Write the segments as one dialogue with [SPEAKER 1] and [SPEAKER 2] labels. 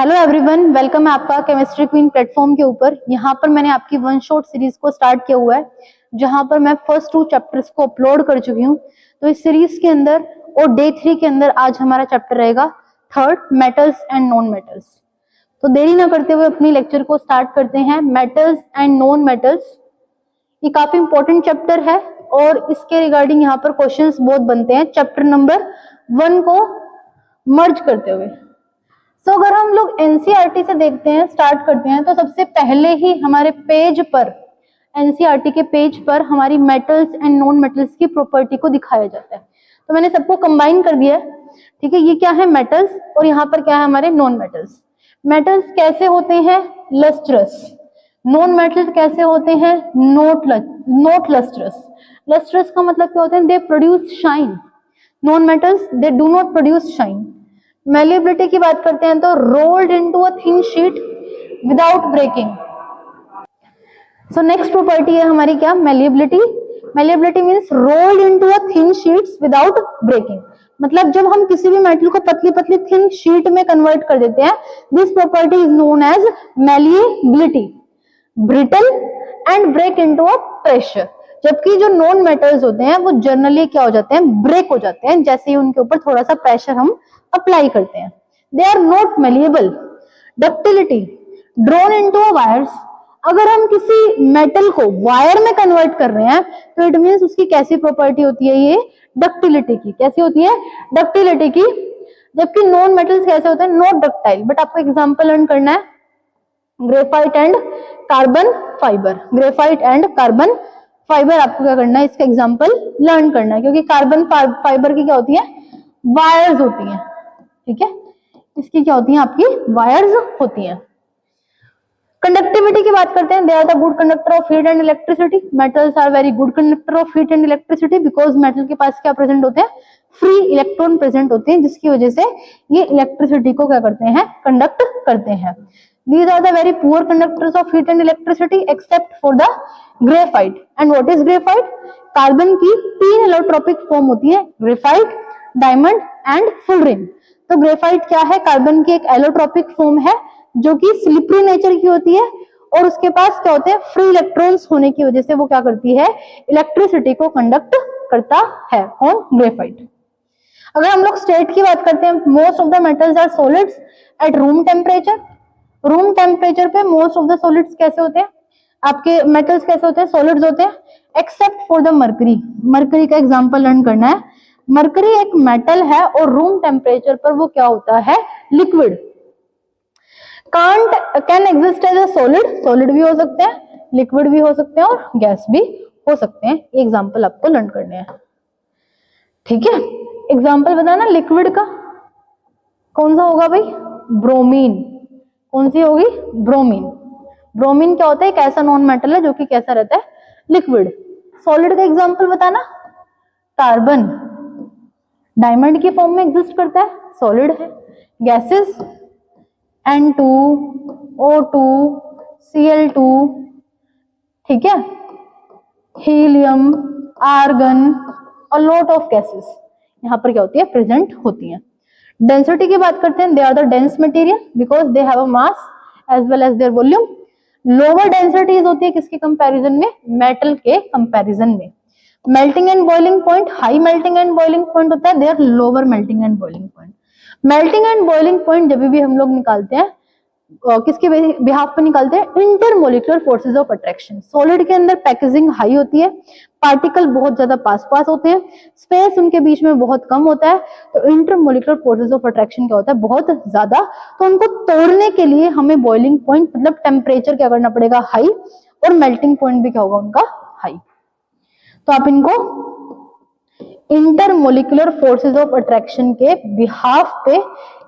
[SPEAKER 1] Hello everyone, welcome है आपका chemistry queen platform के ऊपर। यहाँ पर मैंने आपकी वन शॉट सीरीज को स्टार्ट किया हुआ है, जहाँ पर मैं फर्स्ट 2 चैप्टर्स को अपलोड कर चुकी हूँ। तो इस सीरीज के अंदर और डे 3 के अंदर आज हमारा चैप्टर रहेगा third, metals and non metals. तो देरी ना करते हुए अपनी लेक्चर को स्टार्ट करते हैं। मेटल्स एंड नॉन मेटल्स ये काफी इंपॉर्टेंट चैप्टर है और इसके रिगार्डिंग यहाँ पर क्वेश्चंस बहुत बनते हैं चैप्टर नंबर 1 को मर्ज करते हुए। तो अगर हम लोग एनसीईआरटी से देखते हैं, स्टार्ट करते हैं, तो सबसे पहले ही हमारे पेज पर, एनसीईआरटी के पेज पर हमारी मेटल्स एंड नॉन मेटल्स की प्रॉपर्टी को दिखाया जाता है। तो मैंने सबको कंबाइन कर दिया है, ठीक है। ये क्या है? मेटल्स, और यहाँ पर क्या है? हमारे नॉन मेटल्स। मेटल्स कैसे होते हैं? लस्ट्रस। नॉन मेटल्स कैसे होते हैं? Not lustrous. लस्ट्रस का मतलब क्या होता है? They produce shine. Non metals they do not produce shine. Malleability की बात करते हैं तो rolled into a thin sheet without breaking. So next property है हमारी क्या? Malleability. Malleability means rolled into a thin sheets without breaking. मतलब जब हम किसी भी मेटल को पतली पतली थिन शीट में कन्वर्ट कर देते हैं, this property is known as malleability. Brittle and break into a pressure. जबकि जो नॉन मेटल्स होते हैं वो जनरली क्या हो जाते हैं? ब्रेक हो जाते हैं जैसे ही उनके ऊपर थोड़ा सा प्रेशर हम अप्लाई करते हैं। They are not malleable. Ductility, drawn into wires. अगर हम किसी मेटल को वायर में कन्वर्ट कर रहे हैं तो इट मींस उसकी कैसी प्रॉपर्टी होती है? ये डक्टिलिटी की। कैसी होती है? डक्टिलिटी की। जबकि नॉन मेटल्स कैसे होते हैं? Not ductile. बट आपको एग्जांपल लर्न करना है, graphite and carbon fibre. Graphite and carbon fibre आपको क्या करना है? इसका एग्जांपल लर्न करना है, क्योंकि कार्बन फाइबर की क्या होती है? वायर्स होती हैं, ठीक है। इसकी क्या होती है? आपकी वायर्स होती हैं। कंडक्टिविटी की बात करते हैं। They are the good conductor of heat and electricity. Metals are very good conductor of heat and electricity because metal के पास क्या प्रेजेंट होते हैं? फ्री इलेक्ट्रॉन प्रेजेंट होते हैं, जिसकी वजह से ये इलेक्ट्रिसिटी को क्या करते हैं? कंडक्ट करते हैं। These are the very poor conductors of heat and electricity except for the graphite. And what is graphite? Carbon की 3 एलोट्रोपिक फॉर्म होती है, ग्रेफाइट, डायमंड एंड फुलरिन। तो ग्रेफाइट क्या है? कार्बन की एक एलोट्रोपिक फॉर्म है जो कि स्लिपरी नेचर की होती है और उसके पास क्या होते हैं? फ्री इलेक्ट्रॉन्स होने की वजह से वो क्या करती है? इलेक्ट्रिसिटी को कंडक्ट करता है। कौन? ग्रेफाइट। अगर हम लोग स्टेट की बात करते हैं, most of the metals are solids at room temperature. Room temperature पे मोस्ट ऑफ द सॉलिड्स कैसे होते हैं? आपके मेटल्स कैसे होते हैं? सॉलिड्स होते हैं, except for the mercury. Mercury का एग्जांपल लर्न करना है। मरकरी एक मेटल है और रूम टेम्परेचर पर वो क्या होता है? Liquid. Can exist as a solid. Solid भी हो सकते हैं, लिक्विड भी हो सकते हैं और गैस भी हो सकते हैं। एग्जाम्पल आपको लर्न करने हैं, ठीक है। एग्जाम्पल बताना लिक्विड का कौन सा होगा भाई? ब्रोमीन। कौन सी होगी? ब्रोमीन। ब्रोमीन क्या होता है? एक ऐसा नॉन मेटल है जो कि कैसा रहता है? लिक्विड। सॉलिड का एग्जांपल बताना। कार्बन डायमंड की फॉर्म में एग्जिस्ट करता है, सॉलिड है। गैसेस N2, O2, Cl2, ठीक है, helium, argon, a lot of gases यहाँ पर क्या होती है? प्रेजेंट होती है। डेंसिटी की बात करते हैं। They are the dense material because they have a mass as well as their volume. Lower densities होती है किसके कंपैरिजन में? मेटल के कंपैरिजन में। Melting and boiling point, high melting and boiling point होता है, their lower melting and boiling point. Melting and boiling point जब भी हम लोग निकालते हैं, किसके बिहाफ पे निकालते हैं? Intermolecular forces of attraction. Solid के अंदर पैकेजिंग हाई होती है, पार्टिकल बहुत ज्यादा पास होते हैं, स्पेस उनके बीच में बहुत कम होता है, तो इंटरमोलिकुलर फोर्सेज ऑफ अट्रैक्शन क्या होता है? बहुत ज्यादा। तो उनको तोड़ने के लिए हमें बॉइलिंग पॉइंट मतलब टेम्परेचर क्या करना पड़ेगा? हाई, और मेल्टिंग पॉइंट भी क्या होगा उनका? हाई। तो आप इनको इंटरमोलिकुलर फोर्सेज ऑफ अट्रैक्शन के बिहाफ पे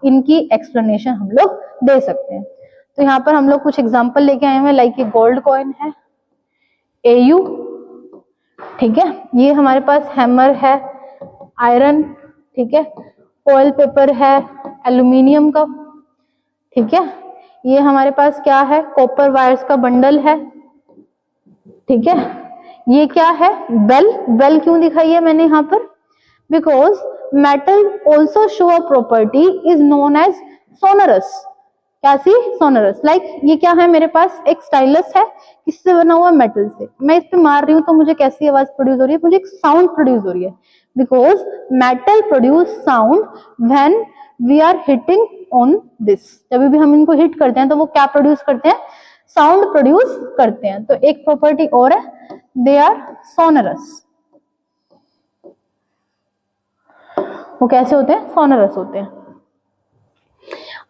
[SPEAKER 1] इनकी एक्सप्लेनेशन हम लोग दे सकते हैं। तो यहाँ पर हम लोग कुछ एग्जांपल लेके आए हैं, लाइक ये गोल्ड कॉइन है, AU, ठीक है। ये हमारे पास हैमर है, आयरन, ठीक है। ऑयल पेपर है, एल्यूमिनियम का, ठीक है। ये हमारे पास क्या है? कॉपर वायर्स का बंडल है, ठीक है। ये क्या है? बेल। बेल क्यों दिखाई है मैंने यहाँ पर? Because metal also show a property is known as sonorous. क्या सी, सोनरस। लाइक ये क्या है मेरे पास, एक स्टाइलस है, किससे बना हुआ, मेटल से। मैं इस पे मार रही हूँ तो मुझे कैसी आवाज प्रोड्यूस हो रही है, मुझे एक साउंड प्रोड्यूस हो रही है, because metal produce sound when we are hitting on this. जब भी हम इनको हिट करते हैं तो वो क्या प्रोड्यूस करते हैं, साउंड प्रोड्यूस करते हैं। तो एक प्रॉपर्टी और है, दे आर सोनरस। वो कैसे होते हैं, सोनरस होते हैं।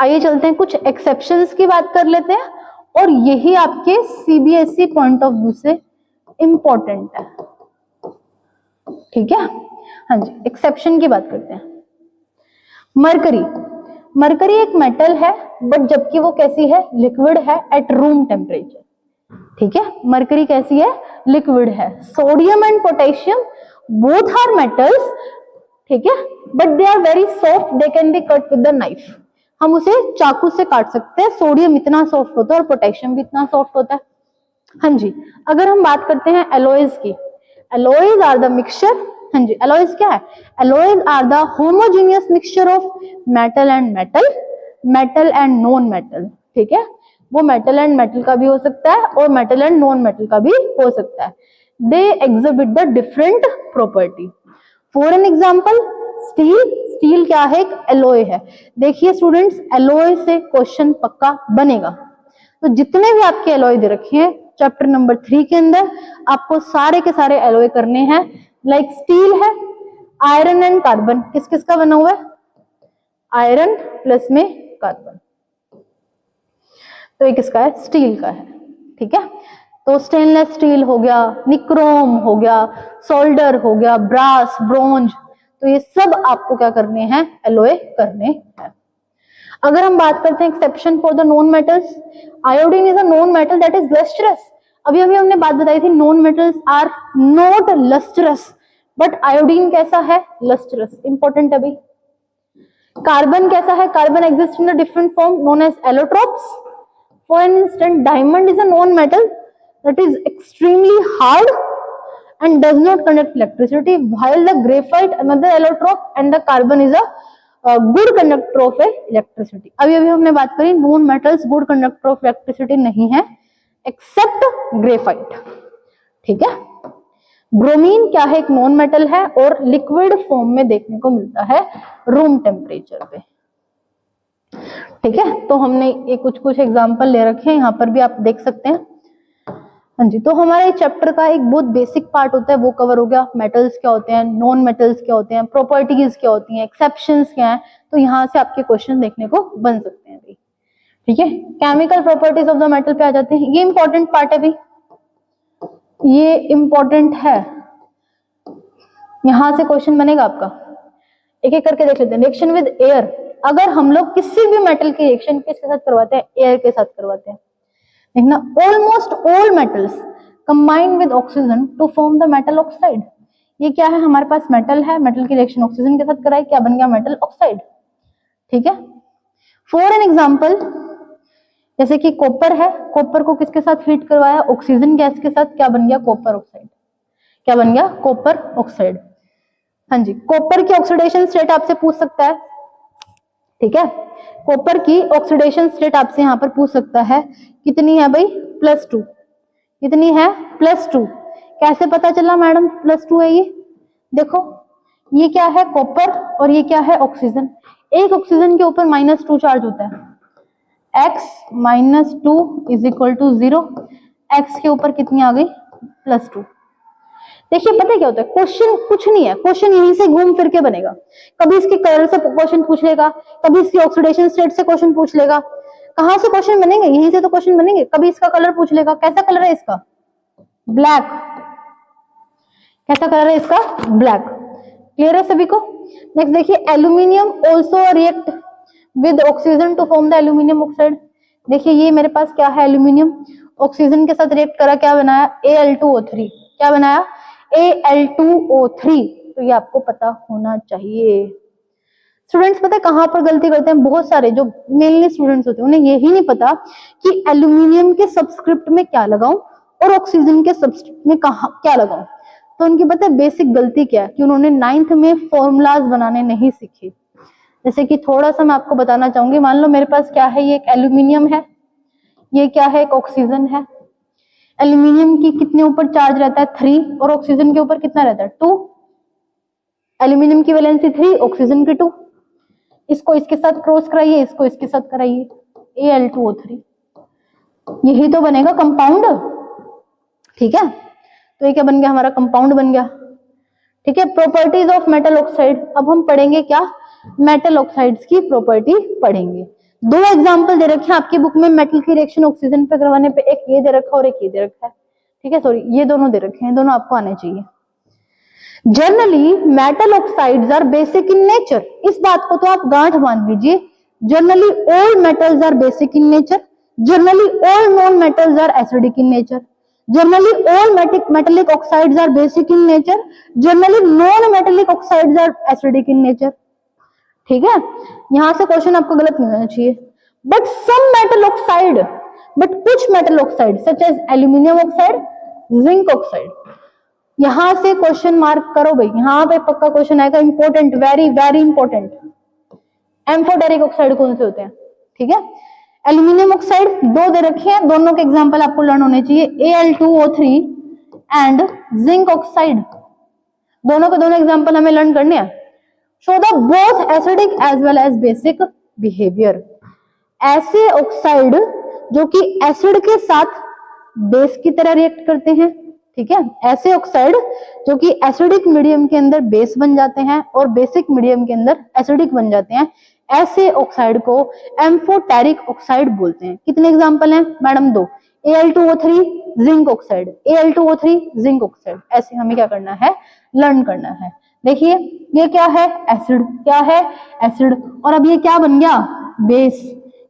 [SPEAKER 1] आइए चलते हैं कुछ एक्सेप्शंस की बात कर लेते हैं, और यही आपके सीबीएसई पॉइंट ऑफ व्यू से इंपॉर्टेंट है, ठीक है। हाँ जी, एक्सेप्शन की बात करते हैं। मरकरी, मरकरी एक मेटल है, बट जबकि वो कैसी है, लिक्विड है एट रूम टेम्परेचर, ठीक है। मरकरी कैसी है, लिक्विड है। Sodium and potassium both are metals, ठीक है, but they are very soft, they can be cut with the knife. हम उसे चाकू से काट सकते हैं, सोडियम इतना सॉफ्ट होता है और पोटेशियम भी इतना सॉफ्ट होता है। हाँ जी, अगर हम बात करते हैं एलॉयज की, एलॉयज आर द मिक्सचर, हाँ जी, एलॉयज क्या है, alloys are the homogeneous mixture of metal and metal, metal and non metal, ठीक है। वो मेटल एंड मेटल का भी हो सकता है और मेटल एंड नॉन मेटल का भी हो सकता है। They exhibit the different property. For an example, steel, steel क्या है, एक एलॉय है। देखिए स्टूडेंट्स, एलॉय से क्वेश्चन पक्का बनेगा। तो जितने भी आपके एलॉय दे रखे हैं चैप्टर नंबर 3 के अंदर, आपको सारे के सारे एलॉय करने हैं। लाइक स्टील है, आयरन एंड कार्बन, किस किस का बना हुआ है, आयरन प्लस में कार्बन, तो ये किसका है, स्टील का है, ठीक है। तो स्टेनलेस स्टील हो गया, निक्रोम हो गया, सोल्डर हो गया, ब्रास, ब्रोंज, तो ये सब आपको क्या करने हैं, एलॉय करने हैं। अगर हम बात करते हैं exception for the non metals, iodine is a non metal that is lustrous. अभी अभी हमने बात बताई थी, non metals are not lustrous, but iodine कैसा है, लस्ट्रस, इंपॉर्टेंट अभी। कार्बन कैसा है, carbon exist in the different form known as allotropes. For instant, diamond is a non metal that is extremely hard and does not conduct electricity, while the graphite another allotrope and the carbon is a good conductor of electricity. अभी अभी हमने बात करी, non metals good conductor of electricity नहीं है accept graphite, ठीक है। Bromine क्या है, एक नॉन मेटल है और लिक्विड फॉर्म में देखने को मिलता है रूम टेम्परेचर पे, ठीक है। तो हमने ये कुछ कुछ एग्जांपल ले रखे हैं, यहाँ पर भी आप देख सकते हैं। हाँ जी, तो हमारे चैप्टर का एक बहुत बेसिक पार्ट होता है, वो कवर हो गया। मेटल्स क्या होते हैं, नॉन मेटल्स क्या होते हैं, प्रॉपर्टीज क्या होती हैं, एक्सेप्शंस क्या हैं, तो यहाँ से आपके क्वेश्चन देखने को बन सकते हैं भाई, ठीक है। Chemical properties of the metal पे आ जाते हैं, ये इंपॉर्टेंट पार्ट है भाई, ये इंपॉर्टेंट है, यहां से क्वेश्चन बनेगा आपका। एक एक करके देख लेते हैं। रिएक्शन विद एयर, अगर हम लोग किसी भी मेटल की रिएक्शन किसके साथ करवाते हैं, एयर के साथ करवाते हैं। देखना, almost all metals combine with oxygen to form the metal oxide. ये क्या है, हमारे पास मेटल है, मेटल की रिएक्शन ऑक्सीजन के साथ कराई, क्या बन गया, मेटल ऑक्साइड, ठीक है। फॉर एन एग्जांपल, जैसे कि कॉपर है, कॉपर को किसके साथ हीट करवाया, ऑक्सीजन गैस के साथ, क्या बन गया, कॉपर ऑक्साइड, क्या बन गया, कॉपर ऑक्साइड। हाँ जी, कॉपर की ऑक्सीडेशन स्टेट आपसे पूछ सकता है, ठीक है। कॉपर की ऑक्सीडेशन स्टेट आपसे यहाँ पर पूछ सकता है, कितनी है भाई, +2, कितनी है, +2। कैसे पता चला मैडम +2 है, ये देखो, ये क्या है, कॉपर, और ये क्या है, ऑक्सीजन। एक ऑक्सीजन के ऊपर -2 चार्ज होता है, x - 2 = 0, x के ऊपर कितनी आ गई, +2। देखिए पता है क्या होता है, क्वेश्चन कुछ नहीं है, क्वेश्चन यहीं से घूम फिर के बनेगा। कभी इसके कलर से क्वेश्चन पूछ लेगा, कभी इसकी ऑक्सीडेशन स्टेट से क्वेश्चन पूछ लेगा। कहां से क्वेश्चन बनेंगे, यहीं से तो क्वेश्चन बनेंगे। कभी इसका कलर पूछ लेगा, कैसा कलर है इसका, ब्लैक, कैसा कलर है इसका, ब्लैक। क्लियर है सभी को। नेक्स्ट देखिए, aluminium also react with oxygen to form the aluminium oxide. देखिए ये मेरे पास क्या है, एल्यूमिनियम ऑक्सीजन के साथ रिएक्ट करा, क्या बनाया, Al2O3, क्या बनाया, Al2O3। तो ये आपको पता होना चाहिए। स्टूडेंट्स पता है कहां पर गलती करते हैं, बहुत सारे जो मेनली स्टूडेंट्स होते हैं उन्हें यही नहीं पता कि एल्यूमिनियम के सबस्क्रिप्ट में क्या लगाऊं और ऑक्सीजन के सबस्क्रिप्ट में क्या लगाऊं। तो उनकी पता है बेसिक गलती क्या है, कि उन्होंने 9th में फॉर्मूलाज बनाने नहीं सीखे। जैसे कि थोड़ा सा मैं आपको बताना चाहूंगी, मान लो मेरे पास क्या है, ये एक एल्यूमिनियम है, ये क्या है, एक ऑक्सीजन है। एल्यूमिनियम की कितने ऊपर चार्ज रहता है, 3, और ऑक्सीजन के ऊपर कितना रहता है, 2। एल्यूमिनियम की वैलेंसी 3, ऑक्सीजन की 2। इसको इसके साथ क्रॉस कराइए, इसको इसके साथ कराइए, Al2O3, यही तो बनेगा कंपाउंड। ठीक है, तो ये क्या बन गया, हमारा कंपाउंड बन गया। ठीक है, प्रॉपर्टीज ऑफ मेटल ऑक्साइड। अब हम पढ़ेंगे क्या, मेटल ऑक्साइड्स की प्रॉपर्टी पढ़ेंगे। 2 एग्जांपल दे रखे हैं आपकी बुक में मेटल की रिएक्शन ऑक्सीजन पे करवाने पे, एक ये दे रखा और एक ये दे रखा है। ठीक है, सॉरी, ये दोनों दे रखे हैं, दोनों आपको आने चाहिए। Generally metal oxides are basic in nature, इस बात को तो आप गांठ बांध लीजिए। Generally all metals are basic in nature, generally all non metals are acidic in nature, generally all metallic oxides are basic in nature, generally non metallic oxides are acidic in nature. ठीक है, यहां से question आपको गलत नहीं होना चाहिए। But some metal oxide, but कुछ metal oxide such as aluminium oxide, zinc oxide, यहां से क्वेश्चन मार्क करो भाई, यहां पे पक्का क्वेश्चन आएगा, important, very very important. Amphoteric oxide कौन से होते हैं? ठीक है, एल्यूमिनियम ऑक्साइड 2 दे रखे हैं, दोनों के एग्जांपल आपको लर्न होने चाहिए, Al2O3 एंड जिंक ऑक्साइड, दोनों के दोनों एग्जांपल हमें लर्न करने हैं। Show the both acidic as well as basic behaviour, ऐसे ऑक्साइड जो कि एसिड के साथ बेस की तरह रिएक्ट करते हैं। ठीक है, ऐसे ऑक्साइड जो कि एसिडिक मीडियम के अंदर बेस बन जाते हैं और बेसिक मीडियम के अंदर एसिडिक बन जाते हैं, ऐसे ऑक्साइड को एम्फोटेरिक ऑक्साइड बोलते हैं। कितने एग्जांपल हैं madam? 2, Al2O3 zinc oxide, Al2O3 zinc oxide, ऐसे हमें क्या करना है, लर्न करना है। देखिए ये क्या है, एसिड, क्या है, एसिड, और अब ये क्या बन गया, बेस,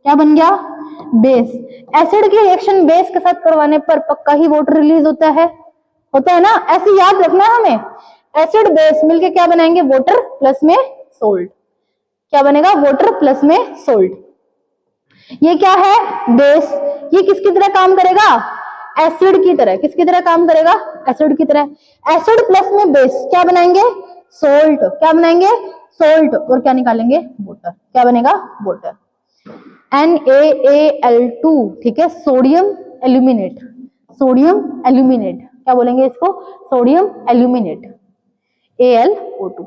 [SPEAKER 1] क्या बन गया, बेस। एसिड की रिएक्शन बेस के साथ करवाने पर पक्का ही वाटर रिलीज होता है ना, ऐसे याद रखना है हमें। एसिड बेस मिलके क्या बनाएंगे, वाटर प्लस में सोल्ट, क्या बनेगा, वाटर प्लस में सोल्ट। ये क्या है, बेस, ये किसकी तरह काम करेगा, एसिड की तरह। किसकी तरह काम करेगा, एसिड की तरह। एसिड प्लस में बेस क्या बनाएंगे, सोल्ट, क्या बनाएंगे, सोल्ट, और क्या निकालेंगे, वाटर, क्या बनेगा, वाटर। NaAl2, ठीक है, सोडियम एल्यूमिनेट, सोडियम एल्यूमिनेट, क्या बोलेंगे इसको, सोडियम एल्यूमिनेट, Al2।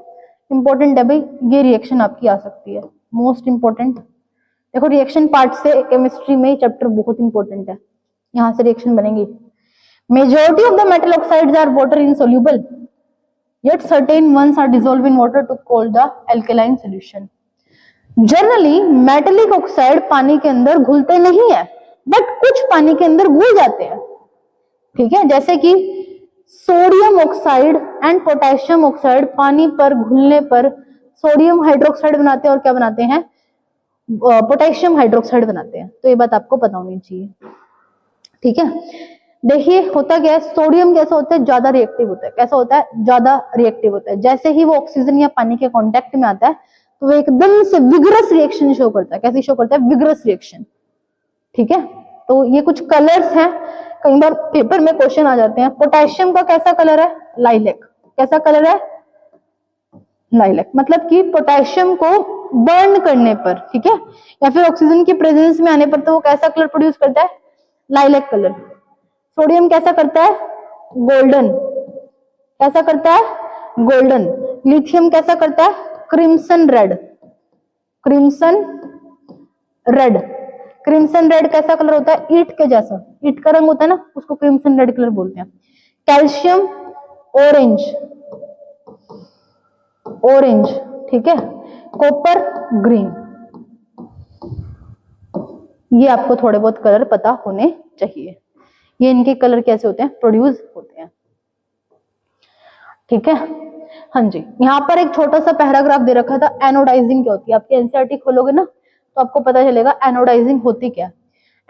[SPEAKER 1] इंपॉर्टेंट है भाई, ये रिएक्शन आपकी आ सकती है, मोस्ट इंपॉर्टेंट। देखो रिएक्शन पार्ट से केमिस्ट्री में चैप्टर बहुत इंपॉर्टेंट है, यहां से रिएक्शन बनेगी। Majority of the metal oxides are water insoluble, yet certain ones are dissolved in water to call the alkaline solution. Generally metallic oxide पानी के अंदर घुलते नहीं है, बट कुछ पानी के अंदर घुल जाते हैं। ठीक है, जैसे कि sodium oxide and potassium oxide पानी पर घुलने पर सोडियम हाइड्रोक्साइड बनाते हैं और क्या बनाते हैं, पोटेशियम हाइड्रोक्साइड बनाते हैं। तो ये बात आपको पता होनी चाहिए। ठीक है, देखिए होता क्या है, सोडियम कैसा होता है, ज्यादा रिएक्टिव होता है। कैसा होता है, ज्यादा रिएक्टिव होता है। जैसे ही वो ऑक्सीजन या पानी के कांटेक्ट में आता है तो वो एकदम से विगरस रिएक्शन शो करता है। कैसे शो करता है, विगरस रिएक्शन। ठीक है, तो ये कुछ कलर्स हैं, कई बार पेपर में क्वेश्चन आ जाते हैं। पोटेशियम का कैसा कलर है, लाइलैक। कैसा कलर है, लाइलैक, मतलब कि पोटेशियम को बर्न करने पर, ठीक है, या फिर ऑक्सीजन की प्रेजेंस में आने पर तो वो कैसा कलर प्रोड्यूस करता है, लाइलैक कलर। सोडियम कैसा करता है, गोल्डन। कैसा करता है, गोल्डन। लिथियम कैसा करता है, crimson red. Crimson red, crimson red कैसा कलर होता है, ईट के जैसा, ईट का रंग होता है ना, उसको क्रिम्सन रेड कलर बोलते हैं। कैल्शियम ऑरेंज, ऑरेंज, ठीक है। Copper green. ये आपको थोड़े बहुत कलर पता होने चाहिए, ये इनके कलर कैसे होते हैं, प्रोड्यूस होते हैं। ठीक है, हाँ जी। यहाँ पर एक छोटा सा पैराग्राफ दे रखा था, एनोडाइजिंग क्या होती है। आपके एनसीईआरटी खोलोगे ना तो आपको पता चलेगा एनोडाइजिंग होती क्या।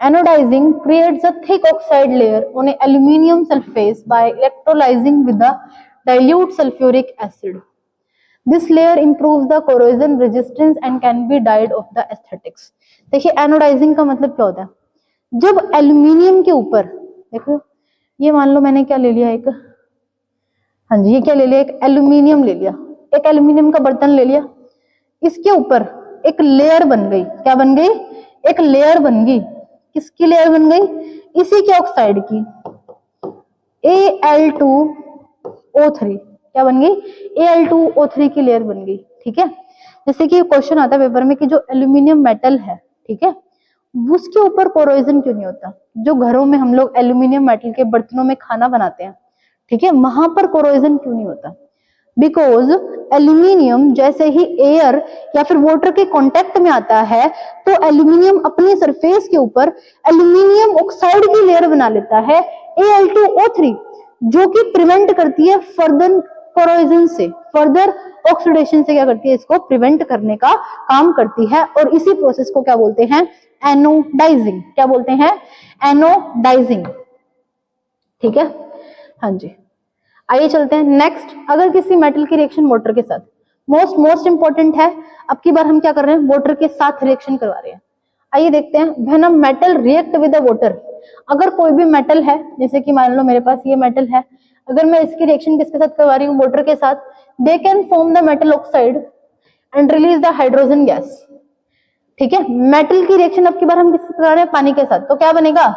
[SPEAKER 1] Anodising creates a thick oxide layer on a aluminium surface by electrolysing with the dilute sulphuric acid. This layer improves the corrosion resistance and can be dyed of the aesthetics. देखिए anodising का मतलब क्या होता है, जब aluminium के ऊपर, देखो ये मान लो मैंने क्या ले लिया, एक, हाँ जी, ये क्या ले लिया, एक एल्यूमिनियम ले लिया, एक एल्यूमिनियम का बर्तन ले लिया। इसके ऊपर एक लेयर बन गई। क्या बन गई? एक लेयर बन गई। किसकी लेयर बन गई? इसी के ऑक्साइड की, Al2O3। क्या बन गई? Al2O3 की लेयर बन गई। ठीक है, जैसे कि क्वेश्चन आता है पेपर में कि जो एल्यूमिनियम मेटल है, ठीक है, उसके ऊपर कोरोजन क्यों नहीं होता? जो घरों में हम लोग एल्यूमिनियम मेटल के बर्तनों में खाना बनाते हैं, ठीक है, वहां पर कोरोजन क्यों नहीं होता? बिकॉज एल्यूमिनियम जैसे ही एयर या फिर वाटर के कांटेक्ट में आता है तो एल्यूमिनियम अपनी सरफेस के ऊपर एल्यूमिनियम ऑक्साइड की लेयर बना लेता है Al2O3, जो कि प्रिवेंट करती है फर्दर कोरोजन से, फर्दर ऑक्सीडेशन से। क्या करती है? इसको प्रिवेंट करने का काम करती है। और इसी प्रोसेस को क्या बोलते हैं? एनोडाइजिंग। क्या बोलते हैं? एनोडाइजिंग। ठीक है, हाँ जी। आइए चलते हैं नेक्स्ट। अगर किसी मेटल की रिएक्शन वाटर के साथ, मोस्ट इंपॉर्टेंट है, अब की बार हम क्या कर रहे हैं? वाटर के साथ रिएक्शन करवा रहे हैं। आइए देखते हैं, when a metal react with the water. अगर कोई भी मेटल है, जैसे कि मान लो मेरे पास ये मेटल है, अगर मैं इसकी रिएक्शन किसके साथ करवा रही हूँ? वाटर के साथ, they can form the metal oxide and release the hydrogen gas. ठीक है, मेटल की रिएक्शन अब की बार हम किसके साथ करा रहे हैं? पानी के साथ। तो क्या बनेगा?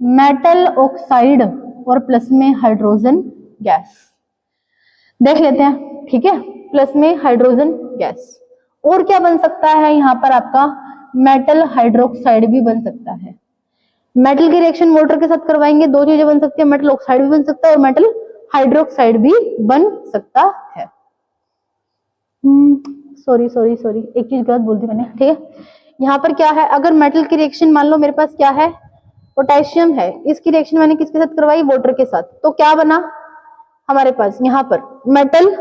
[SPEAKER 1] मेटल ऑक्साइड और प्लस में हाइड्रोजन गैस। देख लेते हैं, ठीक है, प्लस में हाइड्रोजन गैस। और क्या बन सकता है यहाँ पर? आपका मेटल हाइड्रोक्साइड भी बन सकता है। मेटल की रिएक्शन वाटर के साथ करवाएंगे, दो चीजें बन सकती है, मेटल ऑक्साइड भी बन सकता है और मेटल हाइड्रोक्साइड भी बन सकता है। सॉरी एक चीज गलत बोल दी मैंने। ठीक है, यहाँ पर क्या है? अगर मेटल की रिएक्शन मान लो मेरे पास क्या है? पोटेशियम है, इसकी रिएक्शन मैंने किसके साथ करवाई? वाटर के साथ। तो क्या बना हमारे पास? यहाँ पर मेटल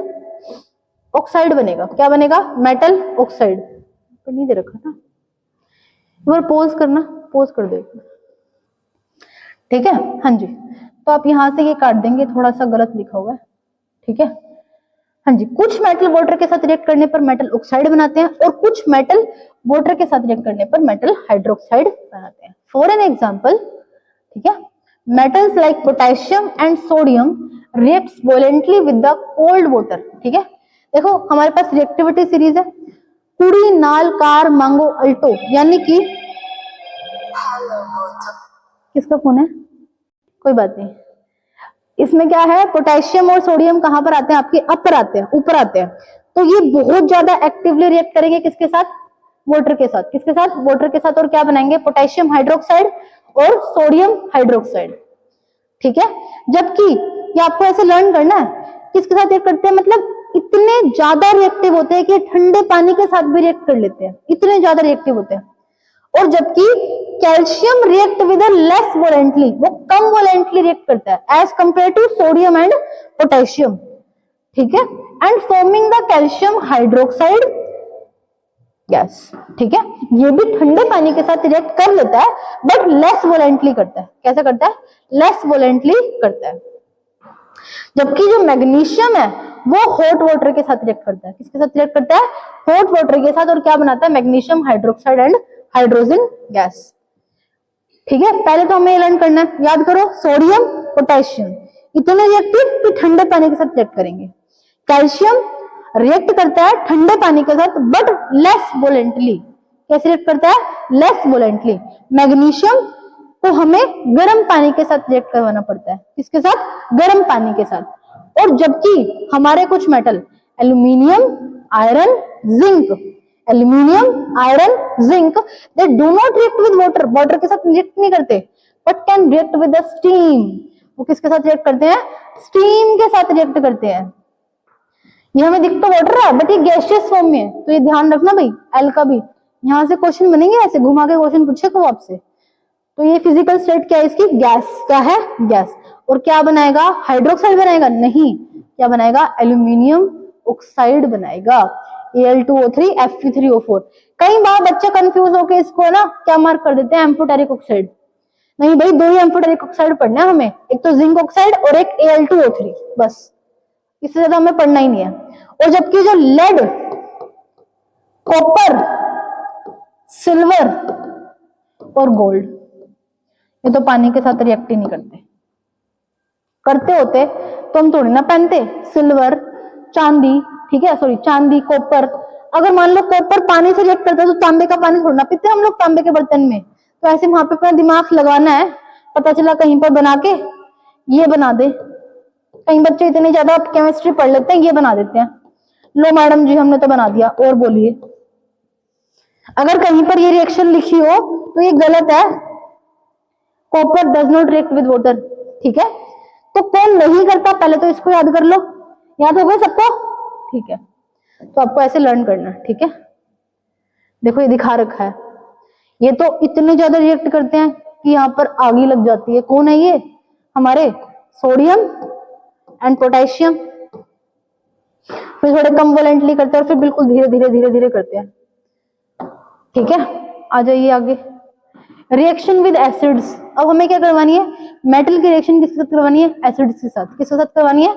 [SPEAKER 1] ऑक्साइड बनेगा। क्या बनेगा? Metal oxide. पर नहीं दे रखा था, एक बार पॉज करना, पॉज कर दो। ठीक है, हाँ जी। तो आप यहां से ये काट देंगे, थोड़ा सा गलत लिखा हुआ है। ठीक है, हाँ जी। कुछ मेटल वाटर के साथ रिएक्ट करने पर मेटल ऑक्साइड बनाते हैं और कुछ मेटल वाटर के साथ रिएक्ट करने पर मेटल हाइड्रोक्साइड बनाते हैं। फॉर एन एग्जांपल, ठीक है, metals like potassium and sodium reacts violently with the cold water. ठीक है, देखो हमारे पास रिएक्टिविटी सीरीज है, कुड़ी नाल कार मांगो अल्टो, यानी कि किसका फोन है? कोई बात नहीं। इसमें क्या है? पोटेशियम और सोडियम कहां पर आते हैं? आपके अपर आते हैं, ऊपर आते हैं। तो ये बहुत ज्यादा एक्टिवली रिएक्ट करेंगे किसके साथ? वाटर के साथ। किसके साथ? वाटर के साथ। और क्या बनाएंगे? पोटेशियम हाइड्रोक्साइड और सोडियम हाइड्रोक्साइड। ठीक है, जबकि ये आपको ऐसे लर्न करना है, किसके साथ रिएक्ट करते हैं? मतलब इतने ज्यादा रिएक्टिव होते हैं कि ठंडे पानी के साथ भी रिएक्ट कर लेते हैं, इतने ज्यादा रिएक्टिव होते हैं। और जबकि calcium react with less violently, वो कम वोलेंटली रिएक्ट करता है as compare to sodium and potassium. ठीक है, and forming the calcium hydroxide gas. ठीक है, ये भी ठंडे पानी के साथ रिएक्ट कर लेता है बट लेस वोलेंटली करता है। कैसा करता है? लेस वोलेंटली करता है। जबकि जो मैग्नीशियम है वो हॉट वाटर के साथ रिएक्ट करता है। किसके साथ रिएक्ट करता है? हॉट वाटर के साथ। और क्या बनाता है? Magnesium hydroxide and hydrogen gas. ठीक है, पहले तो हमें ये लर्न करना है, याद करो, सोडियम पोटेशियम इतने रिएक्टिव कि ठंडे पानी के साथ रिएक्ट करेंगे। कैल्शियम रिएक्ट करता है ठंडे पानी के साथ बट लेस वोलेंटली। कैसे रिएक्ट करता है? लेस वोलेंटली। मैग्नीशियम को हमें गर्म पानी के साथ रिएक्ट करवाना पड़ता है। किसके साथ? गर्म पानी के साथ। और जबकि हमारे कुछ metal aluminium, iron, zinc, aluminium, iron, zinc, they do not react with water, water के साथ रिएक्ट नहीं करते, but can react with the steam. वो किसके साथ रिएक्ट करते हैं? स्टीम के साथ रिएक्ट करते हैं। ये हमें दिख तो वाटर रहा है बट ये गैसियस फॉर्म में है, तो ये ध्यान रखना भाई। एल का भी यहां से क्वेश्चन बनेंगे, ऐसे घुमा के क्वेश्चन पूछेगा वो आपसे। तो ये फिजिकल स्टेट क्या है इसकी? गैस। क्या है? गैस। और क्या बनाएगा? हाइड्रोक्साइड बनाएगा? नहीं, क्या बनाएगा? एल्यूमिनियम ऑक्साइड बनाएगा, Al2O3 Fe3O4। कई बार बच्चे कंफ्यूज होकर इसको ना क्या मार्क कर देते हैं? Amphoteric oxide. नहीं भाई, दो ही एम्फोटेरिक ऑक्साइड पढ़ना है हमें, एक तो जिंक ऑक्साइड और एक Al2O3, बस, इससे ज्यादा हमें पढ़ना ही नहीं है। और जबकि जो लेड, कॉपर, सिल्वर और गोल्ड, ये तो पानी के साथ रिएक्ट ही नहीं करते। करते होते तो हम थोड़ी ना पहनते। सिल्वर, चांदी, ठीक है, सॉरी चांदी, कॉपर, अगर मान लो कॉपर पानी से रिएक्ट करता है तो तांबे का पानी थोड़ा ना पीते हम लोग तांबे के बर्तन में, तो ऐसे वहां पे अपना दिमाग लगाना है, पता चला कहीं पर बना के ये बना दे। कई बच्चे इतने ज्यादा केमिस्ट्री पढ़ लेते हैं ये बना देते हैं, लो मैडम जी हमने तो बना दिया। और बोलिए, अगर कहीं पर ये रिएक्शन लिखी हो तो ये गलत है, copper does not react with water, ठीक है। तो कौन नहीं करता पहले तो इसको याद कर लो, याद हो गया सबको, ठीक है। तो आपको ऐसे लर्न करना, ठीक है। देखो ये दिखा रखा है, ये तो इतने ज्यादा रिएक्ट करते हैं कि यहाँ पर आग ही लग जाती है। कौन है ये? हमारे सोडियम एंड पोटेशियम। फिर थोड़े कम वोलेंटली करते हैं और फिर बिल्कुल धीरे धीरे धीरे धीरे करते हैं, ठीक है। आ जाइए आगे, रिएक्शन विद एसिड्स। अब हमें क्या करवानी है? मेटल की रिएक्शन किसके साथ करवानी है? एसिड्स के साथ। किसके साथ करवानी है?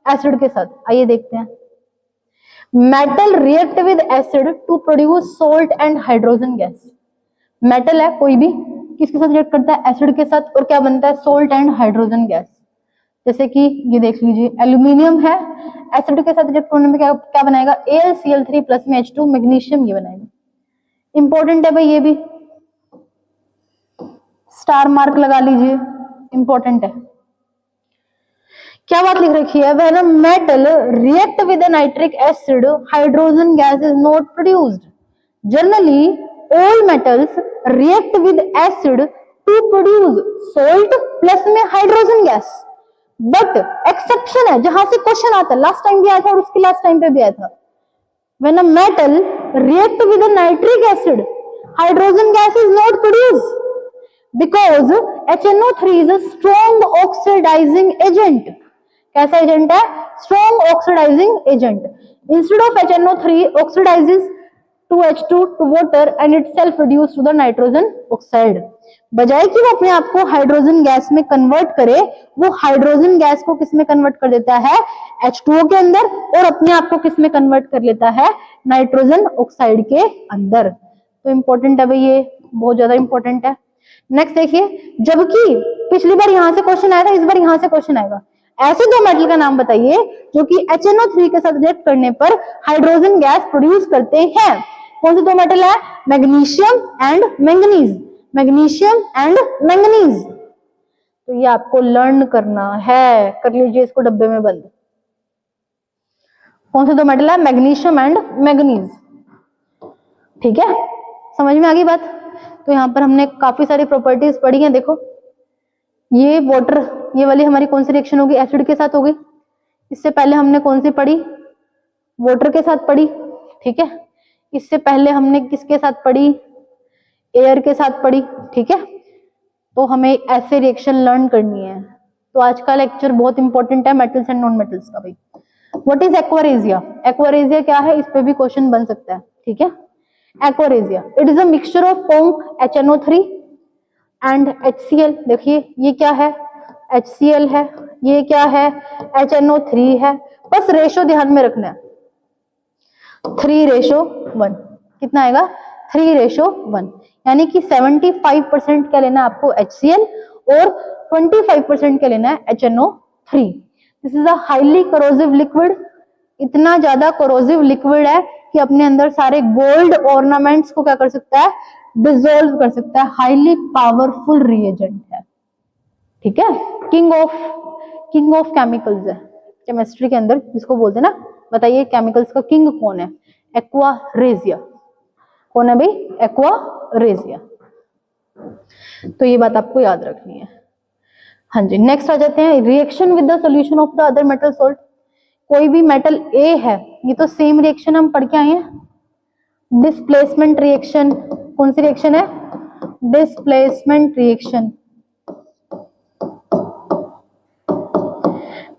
[SPEAKER 1] एसिड के साथ। आइए देखते हैं। Metal react with acid to produce salt and hydrogen gas. Metal है कोई भी, किसके साथ रिएक्ट करता है? एसिड के साथ, और क्या बनता है? Salt and hydrogen gas. जैसे कि ये देख लीजिए, एल्यूमिनियम है, एसिड के साथ रिएक्ट होने में क्या क्या बनाएगा? AlCl3 प्लस में H2, मैग्नीशियम ये बनाएगा। इंपॉर्टेंट है भाई, ये भी स्टार मार्क लगा लीजिए, इंपॉर्टेंट है। क्या बात लिख रखी है? When a metal react with nitric acid hydrogen gas is not produced. Generally all metals react with acid to produce salt plus में हाइड्रोजन गैस, बट एक्सेप्शन है जहां से क्वेश्चन आता है, लास्ट टाइम भी आया था और उसके लास्ट टाइम पे भी आया था। When a metal react with nitric acid hydrogen gas is not produced because HNO3 is a strong oxidizing agent। कैसा एजेंट है? strong oxidizing agent। instead of HNO3 oxidizes 2H2 to water and itself reduce to the nitrogen oxide। बजाय कि वो अपने आप को hydrogen gas में convert करे, वो हाइड्रोजन गैस को किस में कन्वर्ट कर देता है? H2O के अंदर, और अपने आप को किस में कन्वर्ट कर लेता है? नाइट्रोजन ऑक्साइड के अंदर। तो इंपॉर्टेंट है भाई, ये बहुत ज्यादा इंपॉर्टेंट है। नेक्स्ट देखिए, जबकि पिछली बार यहां से क्वेश्चन आया था, इस बार यहां से क्वेश्चन आएगा। ऐसे दो मेटल का नाम बताइए जो कि HNO3 के साथ रिएक्ट करने पर हाइड्रोजन गैस प्रोड्यूस करते हैं। कौन से दो मेटल है? Magnesium and manganese. Magnesium and manganese. तो ये आपको लर्न करना है, कर लीजिए इसको डब्बे में बंद। कौन से दो मेटल है? मैग्नीशियम एंड मैंगनीज, ठीक है। समझ में आ गई बात? तो यहाँ पर हमने काफी सारी प्रॉपर्टीज पढ़ी हैं। देखो ये वाटर, ये वाली हमारी कौन सी रिएक्शन होगी? एसिड के साथ होगी। इससे पहले हमने कौन सी पढ़ी? वाटर के साथ पढ़ी, ठीक है। इससे पहले हमने किसके साथ पढ़ी? एयर के साथ पढ़ी, ठीक है। तो हमें ऐसे रिएक्शन लर्न करनी है। तो आज का लेक्चर बहुत इंपॉर्टेंट है मेटल्स एंड नॉन मेटल्स का भाई। What is aqua regia? एक्वारेजिया क्या है? इस पे भी क्वेश्चन बन सकता है, ठीक है। Aquaresia, it is a mixture of conch, HNO3 and HCl। देखिए ये क्या है? HCl है, ये क्या है? HNO3 है। बस रेशो ध्यान में रखना है, 3:1। कितना आएगा? 3:1। यानी कि 75% क्या लेना है आपको? HCl, और 25% क्या लेना है? HNO3। This is a highly corrosive liquid. इतना ज्यादा कोरोसिव लिक्विड है कि अपने अंदर सारे गोल्ड ऑर्नामेंट्स को क्या कर सकता है? डिसॉल्व कर सकता है। हाईली पावरफुल रिएजेंट है, ठीक है। किंग ऑफ केमिकल्स है केमिस्ट्री के अंदर, जिसको बोलते हैं ना। बताइए केमिकल्स का किंग कौन है? एक्वारेजिया। कौन है भाई? एक्वारेजिया। तो ये बात आपको याद रखनी है। हाँ जी, नेक्स्ट आ जाते हैं, reaction with the solution of the other metal salt. कोई भी मेटल ए है, ये तो सेम रिएक्शन हम पढ़ के आए हैं, डिस्प्लेसमेंट रिएक्शन। कौन सी रिएक्शन है? Displacement reaction.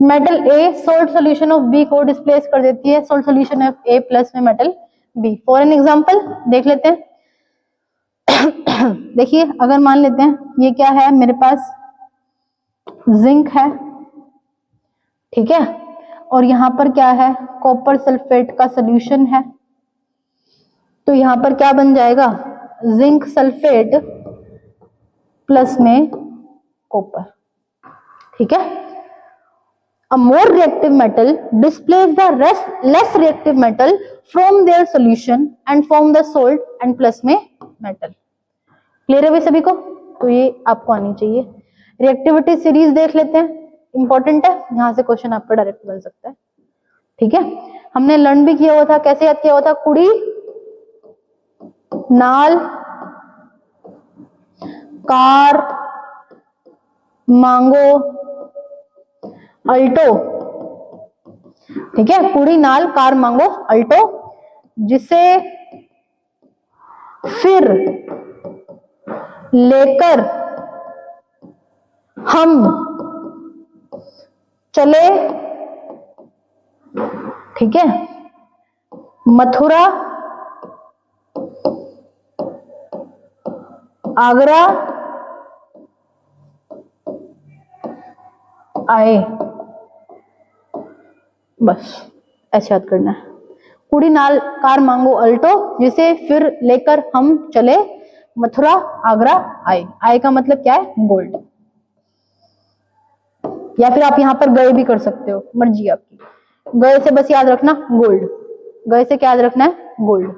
[SPEAKER 1] Metal A salt solution of B को डिस्प्लेस कर देती है, salt solution of A plus में metal B. For an example देख लेते हैं। देखिए अगर मान लेते हैं ये क्या है मेरे पास? जिंक है, ठीक है, और यहां पर क्या है? कॉपर सल्फेट का सॉल्यूशन है। तो यहां पर क्या बन जाएगा? जिंक सल्फेट प्लस में कॉपर, ठीक है। A more reactive metal displays the less reactive metal from their solution and form the salt and plus में metal. क्लियर है भाई सभी को? तो ये आपको आनी चाहिए। रिएक्टिविटी सीरीज देख लेते हैं, इंपॉर्टेंट है, यहां से क्वेश्चन आपका डायरेक्ट बन सकता है। ठीक है, हमने लर्न भी किया हुआ था, कैसे याद किया हुआ था? कुड़ी नाल कार मांगो अल्टो। ठीक है, कुड़ी नाल कार मांगो अल्टो, जिसे फिर लेकर हम चले, ठीक है, मथुरा आगरा आए। बस ऐसे याद करना है। कुड़ी नाल कार मांगो अल्टो, जिसे फिर लेकर हम चले मथुरा आगरा आए। आए का मतलब क्या है? गोल्ड। या फिर आप यहां पर गए भी कर सकते हो, मर्जी आपकी। गए से बस याद रखना गोल्ड, गए से क्या याद रखना है? गोल्ड।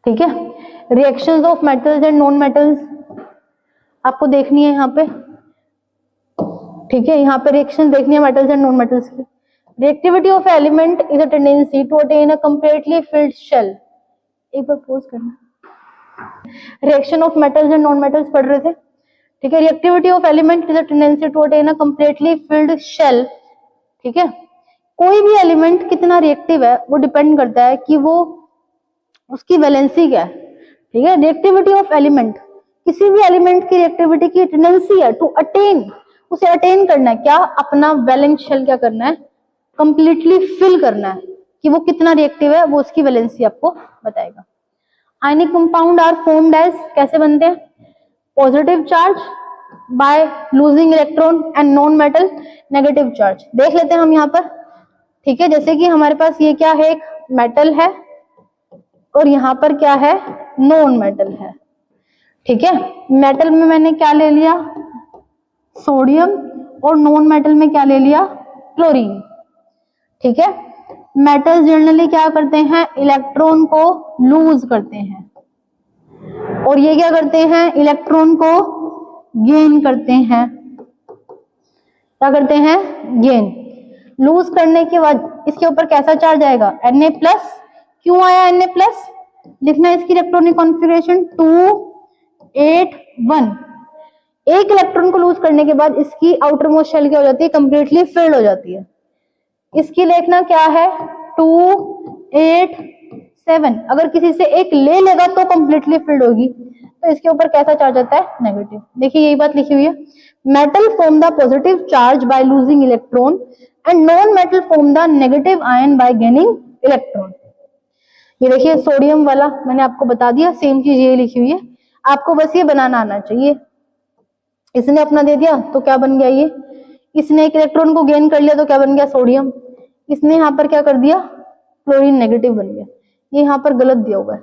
[SPEAKER 1] ठीक है, reactions of metals and non metals आपको देखनी है यहाँ पे। ठीक है, यहाँ पे रिएक्शन देखनी है मेटल्स एंड नॉन मेटल्स की। Reactivity of element is a tendency to attain a completely filled shell. एक बार पॉज करना। Reaction of metals and non metals पढ़ रहे थे। ठीक है, reactivity of element is a tendency to attain a completely filled shell. ठीक है, कोई भी एलिमेंट कितना रिएक्टिव है वो डिपेंड करता है कि वो उसकी वैलेंसी क्या है। ठीक है, रिएक्टिविटी ऑफ एलिमेंट, किसी भी एलिमेंट की रिएक्टिविटी की टेंडेंसी है टू अटेन, उसे अटेन करना है क्या? अपना वैलेंस शेल क्या करना है? कंप्लीटली फिल करना है। कि वो कितना रिएक्टिव है वो उसकी वैलेंसी आपको बताएगा। Ionic compound are formed as, कैसे बनते हैं? Positive charge by losing electron and non metal negative charge. देख लेते हैं हम यहाँ पर। ठीक है, जैसे कि हमारे पास ये क्या है? एक मेटल है और यहाँ पर क्या है? नॉन मेटल है। ठीक है, मेटल में मैंने क्या ले लिया? सोडियम, और नॉन मेटल में क्या ले लिया? क्लोरीन। ठीक है, मेटल्स जनरली क्या करते हैं? इलेक्ट्रॉन को लूज करते हैं, और ये क्या करते हैं? इलेक्ट्रॉन को गेन करते हैं। क्या करते हैं? गेन। लूज करने के बाद इसके ऊपर कैसा चार्ज आएगा? Na plus. क्यों आया Na प्लस? लिखना है इसकी इलेक्ट्रॉनिक कॉन्फ़िगरेशन 281। एक इलेक्ट्रॉन को लूज करने के बाद इसकी आउटर मोस्ट शेल क्या हो जाती है? कंप्लीटली फिल्ड हो जाती है। इसकी लिखना क्या है? 287। अगर किसी से एक ले लेगा तो कंप्लीटली फिल्ड होगी, तो इसके ऊपर कैसा चार्ज आता है? नेगेटिव। देखिए यही बात लिखी हुई है। Metal form the positive charge by losing electron and non metal form the negative ion bye gaining electron. ये देखिए सोडियम वाला मैंने आपको बता दिया, सेम चीज ये लिखी हुई है, आपको बस ये बनाना आना चाहिए। इसने अपना दे दिया तो क्या बन गया? ये इसने एक इलेक्ट्रॉन को गेन कर लिया तो क्या बन गया? सोडियम। इसने यहाँ पर क्या कर दिया? क्लोरीन नेगेटिव बन गया। ये यहाँ पर गलत दिया हुआ है,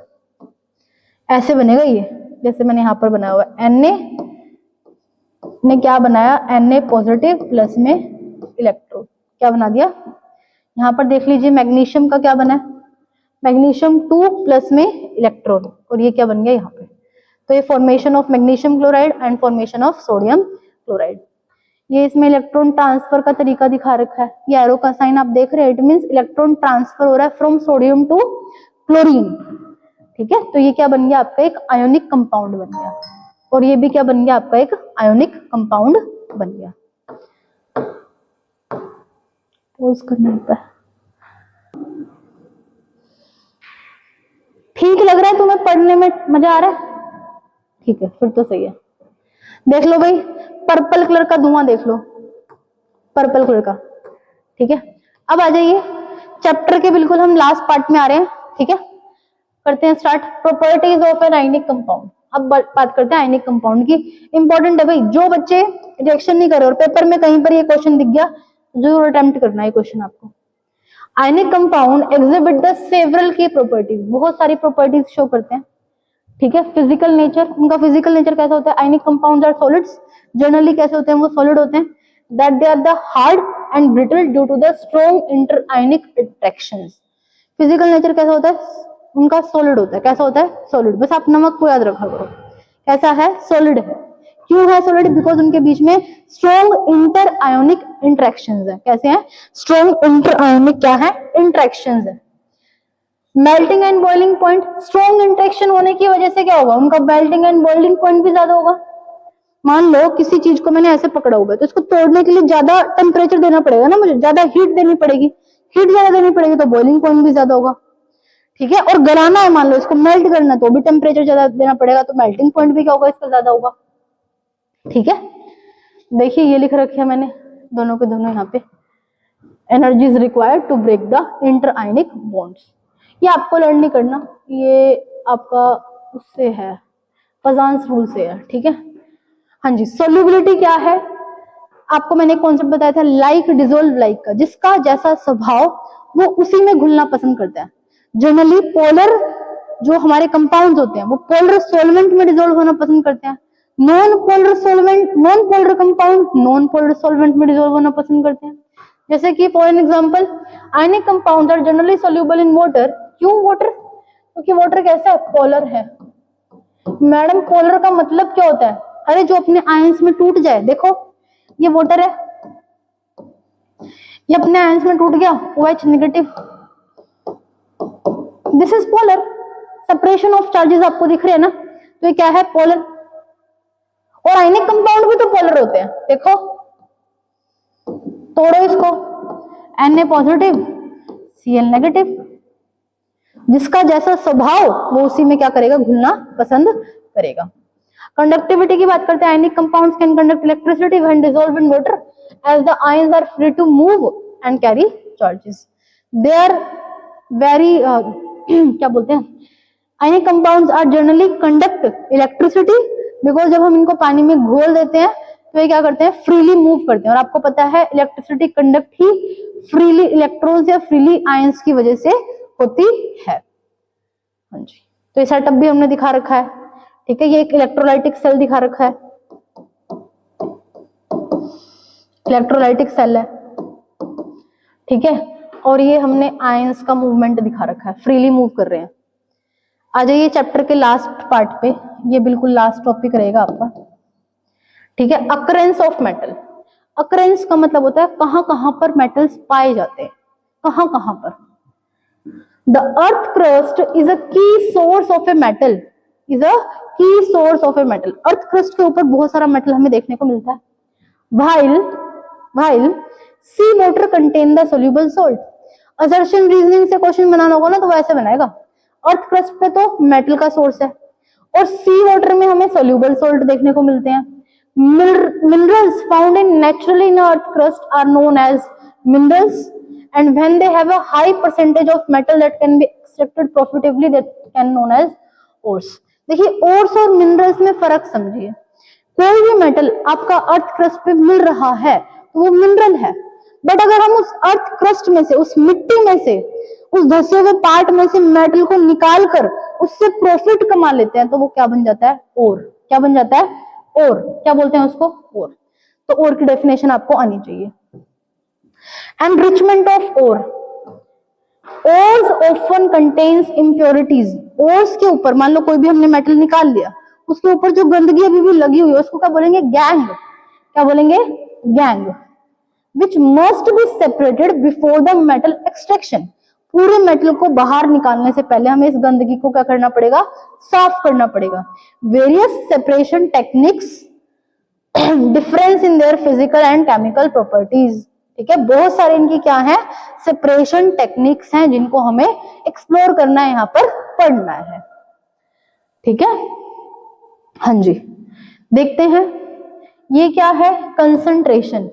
[SPEAKER 1] ऐसे बनेगा ये, जैसे मैंने यहाँ पर बनाया हुआ है। Na ने क्या बनाया? Na पॉजिटिव प्लस में इलेक्ट्रॉन क्या बना दिया? यहाँ पर देख लीजिए मैग्नीशियम का क्या बना है? मैग्नीशियम 2 प्लस में इलेक्ट्रॉन, और ये क्या बन गया यहाँ पे? तो ये formation of magnesium chloride and formation of sodium chloride. ये इसमें इलेक्ट्रॉन ट्रांसफर का तरीका दिखा रखा है। ये एरो का साइन आप देख रहे हैं, इट मींस इलेक्ट्रॉन ट्रांसफर हो रहा है फ्रॉम सोडियम टू क्लोरीन। ठीक है, तो ये क्या बन गया? आपका एक आयोनिक कंपाउंड बन गया, और ये भी क्या बन गया? आपका एक आयोनिक कंपाउंड बन गया। पॉज करना है। ठीक लग रहा है तुम्हें? पढ़ने में मजा आ रहा है? ठीक है, फिर तो सही है। देख लो भाई, पर्पल कलर का धुआं देख लो, पर्पल कलर का। ठीक है, अब आ जाइए चैप्टर के बिल्कुल हम लास्ट पार्ट में आ रहे हैं। ठीक है, करते हैं start. Properties of an ionic compound. अब बात करते हैं आयनिक कंपाउंड की। इंपॉर्टेंट है भाई, जो बच्चे रिएक्शन नहीं कर रहे और पेपर में कहीं पर ये क्वेश्चन दिख गया जरूर अटेम्प्ट करना है क्वेश्चन आपको। Ionic compound exhibit the several की प्रॉपर्टीज, बहुत सारी प्रॉपर्टीज शो करते हैं। ठीक है। फिजिकल नेचर, उनका फिजिकल नेचर कैसा होता है? Ionic compounds are solids, generally कैसे होते हैं? वो सॉलिड होते हैं। That they are the hard and brittle due to the strong inter ionic attractions. Physical nature कैसा होता है? उनका सॉलिड होता है। कैसा होता है? सॉलिड। बस आप नमक को याद रखा करो, कैसा है? सॉलिड है। क्यों है सॉलिड? बिकॉज उनके बीच में स्ट्रॉन्ग इंटर आयोनिक इंटरेक्शंस है। कैसे हैं? स्ट्रॉन्ग इंटर आयोनिक क्या है? इंटरेक्शंस है। Melting and boiling point, strong interaction होने की वजह से क्या होगा? उनका मेल्टिंग एंड बॉइलिंग पॉइंट भी ज्यादा होगा। मान लो किसी चीज को मैंने ऐसे पकड़ा हुआ है, तो इसको तोड़ने के लिए ज्यादा टेम्परेचर देना पड़ेगा ना, मुझे ज्यादा हीट देनी पड़ेगी। हीट ज्यादा देनी पड़ेगी तो बॉइलिंग पॉइंट भी ज्यादा होगा। ठीक है। और गलाना है, मान लो इसको मेल्ट करना है, तो भी टेम्परेचर ज्यादा देना पड़ेगा, तो मेल्टिंग पॉइंट भी क्या होगा? इसका ज्यादा होगा। ठीक है। देखिए ये लिख रखे है मैंने दोनों के दोनों यहाँ पे, energy is required to break the inter ionic bonds. ये आपको लर्न नहीं करना, ये आपका उससे है, पजांस रूल से है। ठीक है। हाँ जी। सोल्यूबिलिटी क्या है? आपको मैंने एक कॉन्सेप्ट बताया था, लाइक डिसोल्व लाइक का, जिसका जैसा स्वभाव वो उसी में घुलना पसंद करता है। जनरली पोलर जो हमारे कंपाउंड्स होते हैं वो पोलर सॉल्वेंट में डिसोल्व होना पसंद करते हैं। Non polar solvent, non polar compound non polar solvent में डिसोल्व होना पसंद करते हैं। जैसे कि for an example, ionic compounds are generally soluble in water. क्यों वाटर? क्योंकि वाटर कैसा है? पोलर है। मैडम पोलर का मतलब क्या होता है? अरे जो अपने आयंस में टूट जाए। देखो ये वाटर है, ये अपने आयंस में टूट गया, OH negative, this is polar. Separation of charges आपको दिख रहे हैं ना, तो ये क्या है? पोलर। और आयनिक कंपाउंड भी तो पोलर होते हैं। देखो तोड़ो इसको, Na पॉजिटिव, Cl नेगेटिव, जिसका जैसा स्वभाव वो उसी में क्या करेगा? घुलना पसंद करेगा। कंडक्टिविटी की बात करते हैं, ionic compounds can conduct electricity when dissolved in water as the ions are free to move and carry charges. They are very क्या बोलते हैं, ionic compounds are generally conduct electricity because जब हम इनको पानी में घोल देते हैं तो ये क्या करते हैं? फ्रीली मूव करते हैं। और आपको पता है इलेक्ट्रिसिटी कंडक्ट ही फ्रीली इलेक्ट्रॉन्स या फ्रीली आयंस की वजह से होती है। हाँ जी। तो ये सेटअप भी हमने दिखा रखा है। ठीक है। ये एक इलेक्ट्रोलाइटिक सेल दिखा रखा है, इलेक्ट्रोलाइटिक सेल है। ठीक है। और ये हमने आयंस का मूवमेंट दिखा रखा है, फ्रीली मूव कर रहे हैं। आ जाइए चैप्टर के लास्ट पार्ट पे, ये बिल्कुल लास्ट टॉपिक रहेगा आपका। ठीक है। Occurrence of metal. अकरेंस का मतलब होता है कहां कहां पर मेटल्स पाए जाते हैं, कहां कहां पर। The earth crust is a key source of a metal, is a key source of a metal. Earth crust के ऊपर बहुत सारा मेटल हमें देखने को मिलता है। while sea water contain the soluble salt. Assertion reasoning से क्वेश्चन बनाना होगा ना तो वैसे बनाएगा। अर्थ क्रस्ट पे तो मेटल का सोर्स है और सी वाटर में हमें सोल्यूबल सॉल्ट देखने को मिलते हैं। Minerals found in naturally in earth crust are known as minerals and when they have a high percentage of metal that can be extracted profitably that can known as ores। देखिए ores और minerals में फर्क समझिए। कोई भी metal आपका earth crust पे मिल रहा है तो वो मिनरल है, बट अगर हम उस अर्थ क्रस्ट में से, उस मिट्टी में से, उस धसे हुए पार्ट में से मेटल को निकाल कर उससे प्रॉफिट कमा लेते हैं तो वो क्या बन जाता है? ओर। क्या बन जाता है? ओर। क्या बोलते हैं उसको? ओर। तो ओर की डेफिनेशन आपको आनी चाहिए। Enrichment of ore. Ores often contains impurities. Ores के ऊपर मान लो कोई भी हमने मेटल निकाल लिया, उसके ऊपर जो गंदगी अभी भी लगी हुई है उसको क्या बोलेंगे? गैंग। क्या बोलेंगे? Gang. Which must be separated before the metal extraction। पूरे मेटल को बाहर निकालने से पहले हमें इस गंदगी को क्या करना पड़ेगा? साफ करना पड़ेगा। Various separation techniques difference in their physical and chemical properties। ठीक है। बहुत सारे इनकी क्या है? सेपरेशन टेक्निक्स हैं जिनको हमें एक्सप्लोर करना है, यहाँ पर पढ़ना है। ठीक है। हाँ जी। देखते हैं ये क्या है? कंसंट्रेशन।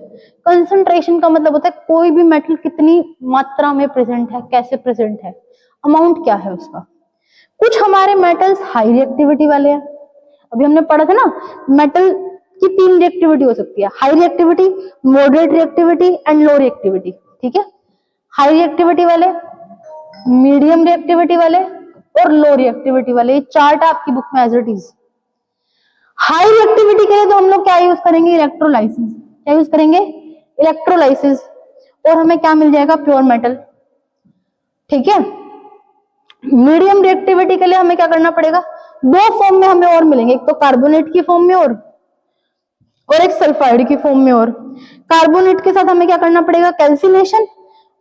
[SPEAKER 1] कंसंट्रेशन का मतलब होता है कोई भी मेटल कितनी मात्रा में प्रेजेंट है, कैसे प्रेजेंट है, अमाउंट क्या है उसका। कुछ हमारे मेटल्स हाई रिएक्टिविटी वाले हैं। अभी हमने पढ़ा था ना मेटल की 3 रिएक्टिविटी हो सकती है, high reactivity, moderate reactivity and low reactivity. ठीक है। हाई रिएक्टिविटी वाले, मीडियम रिएक्टिविटी वाले और लो रिएक्टिविटी वाले। ये चार्ट है आपकी बुक में as it is. High reactivity के लिए तो हम लोग क्या यूज करेंगे, इलेक्ट्रोलाइसिस। क्या यूज करेंगे, इलेक्ट्रोलाइसिस, और हमें क्या मिल जाएगा, प्योर मेटल। ठीक है। मीडियम रिएक्टिविटी के लिए हमें क्या करना पड़ेगा, दो फॉर्म में हमें और मिलेंगे, एक तो कार्बोनेट की फॉर्म में और एक सल्फाइड की फॉर्म में। और कार्बोनेट के साथ हमें क्या करना पड़ेगा, कैल्सिनेशन,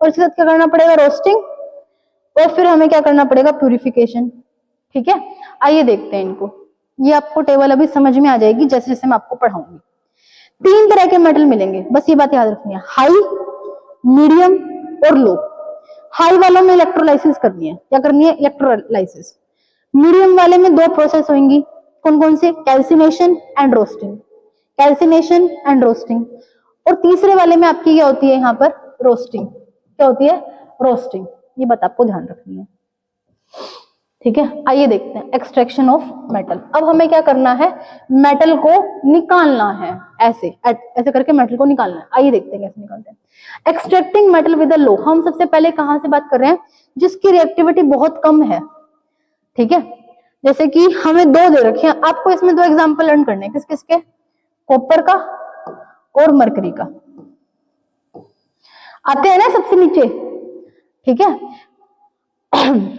[SPEAKER 1] और इसके साथ क्या करना पड़ेगा, रोस्टिंग, और फिर हमें क्या करना पड़ेगा, प्यूरिफिकेशन। ठीक है, आइए देखते हैं इनको। ये आपको टेबल अभी समझ में आ जाएगी जैसे जैसे मैं आपको पढ़ाऊंगी। तीन तरह के मेटल मिलेंगे, बस ये बात याद रखनी है, हाई, मीडियम और लो। हाई वालों में इलेक्ट्रोलाइसिस करनी है, क्या करनी है, इलेक्ट्रोलाइसिस। मीडियम वाले में दो प्रोसेस होंगी, कौन कौन से, calcination and roasting, calcination and roasting. और तीसरे वाले में आपकी क्या होती है, यहाँ पर रोस्टिंग। क्या होती है, रोस्टिंग। ये बात आपको ध्यान रखनी है। ठीक है, आइए देखते हैं एक्सट्रैक्शन ऑफ मेटल। अब हमें क्या करना है, मेटल को निकालना है, ऐसे ऐसे करके मेटल को निकालना है। आइए देखते हैं कैसे निकालते हैं। एक्सट्रैक्टिंग मेटल विद अ लो, हम सबसे पहले कहां से बात कर रहे हैं, जिसकी रिएक्टिविटी बहुत कम है। ठीक है, जैसे कि हमें दो दे रखे हैं, आपको इसमें दो एग्जांपल लर्न करने हैं, किस किस के, कॉपर का और मरकरी का। आते हैं ना सबसे नीचे। ठीक है,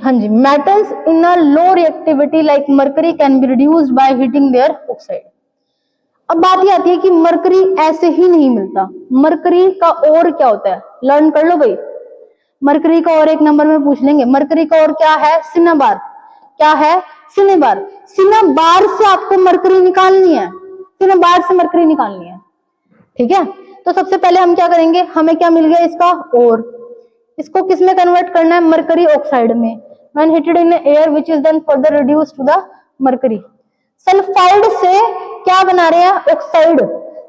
[SPEAKER 1] हाँ जी, metals in a low reactivity like mercury can be reduced by heating their oxide. अब बात ये आती है कि मरकरी ऐसे ही नहीं मिलता, मरकरी का और क्या होता है, लर्न कर लो भाई। मरकरी का और एक नंबर में पूछ लेंगे, मरकरी का और क्या है, सिनाबार। क्या है, सिनाबार। सिनाबार से आपको मरकरी निकालनी है, सिनाबार से मरकरी निकालनी है। ठीक है, तो सबसे पहले हम क्या करेंगे, हमें क्या मिल गया इसका और, इसको किस में कन्वर्ट करना है, मरकरी ऑक्साइड में। When heated in air which is then further reduced to the mercury. Sulphide से क्या बना रहे हैं, ऑक्साइड।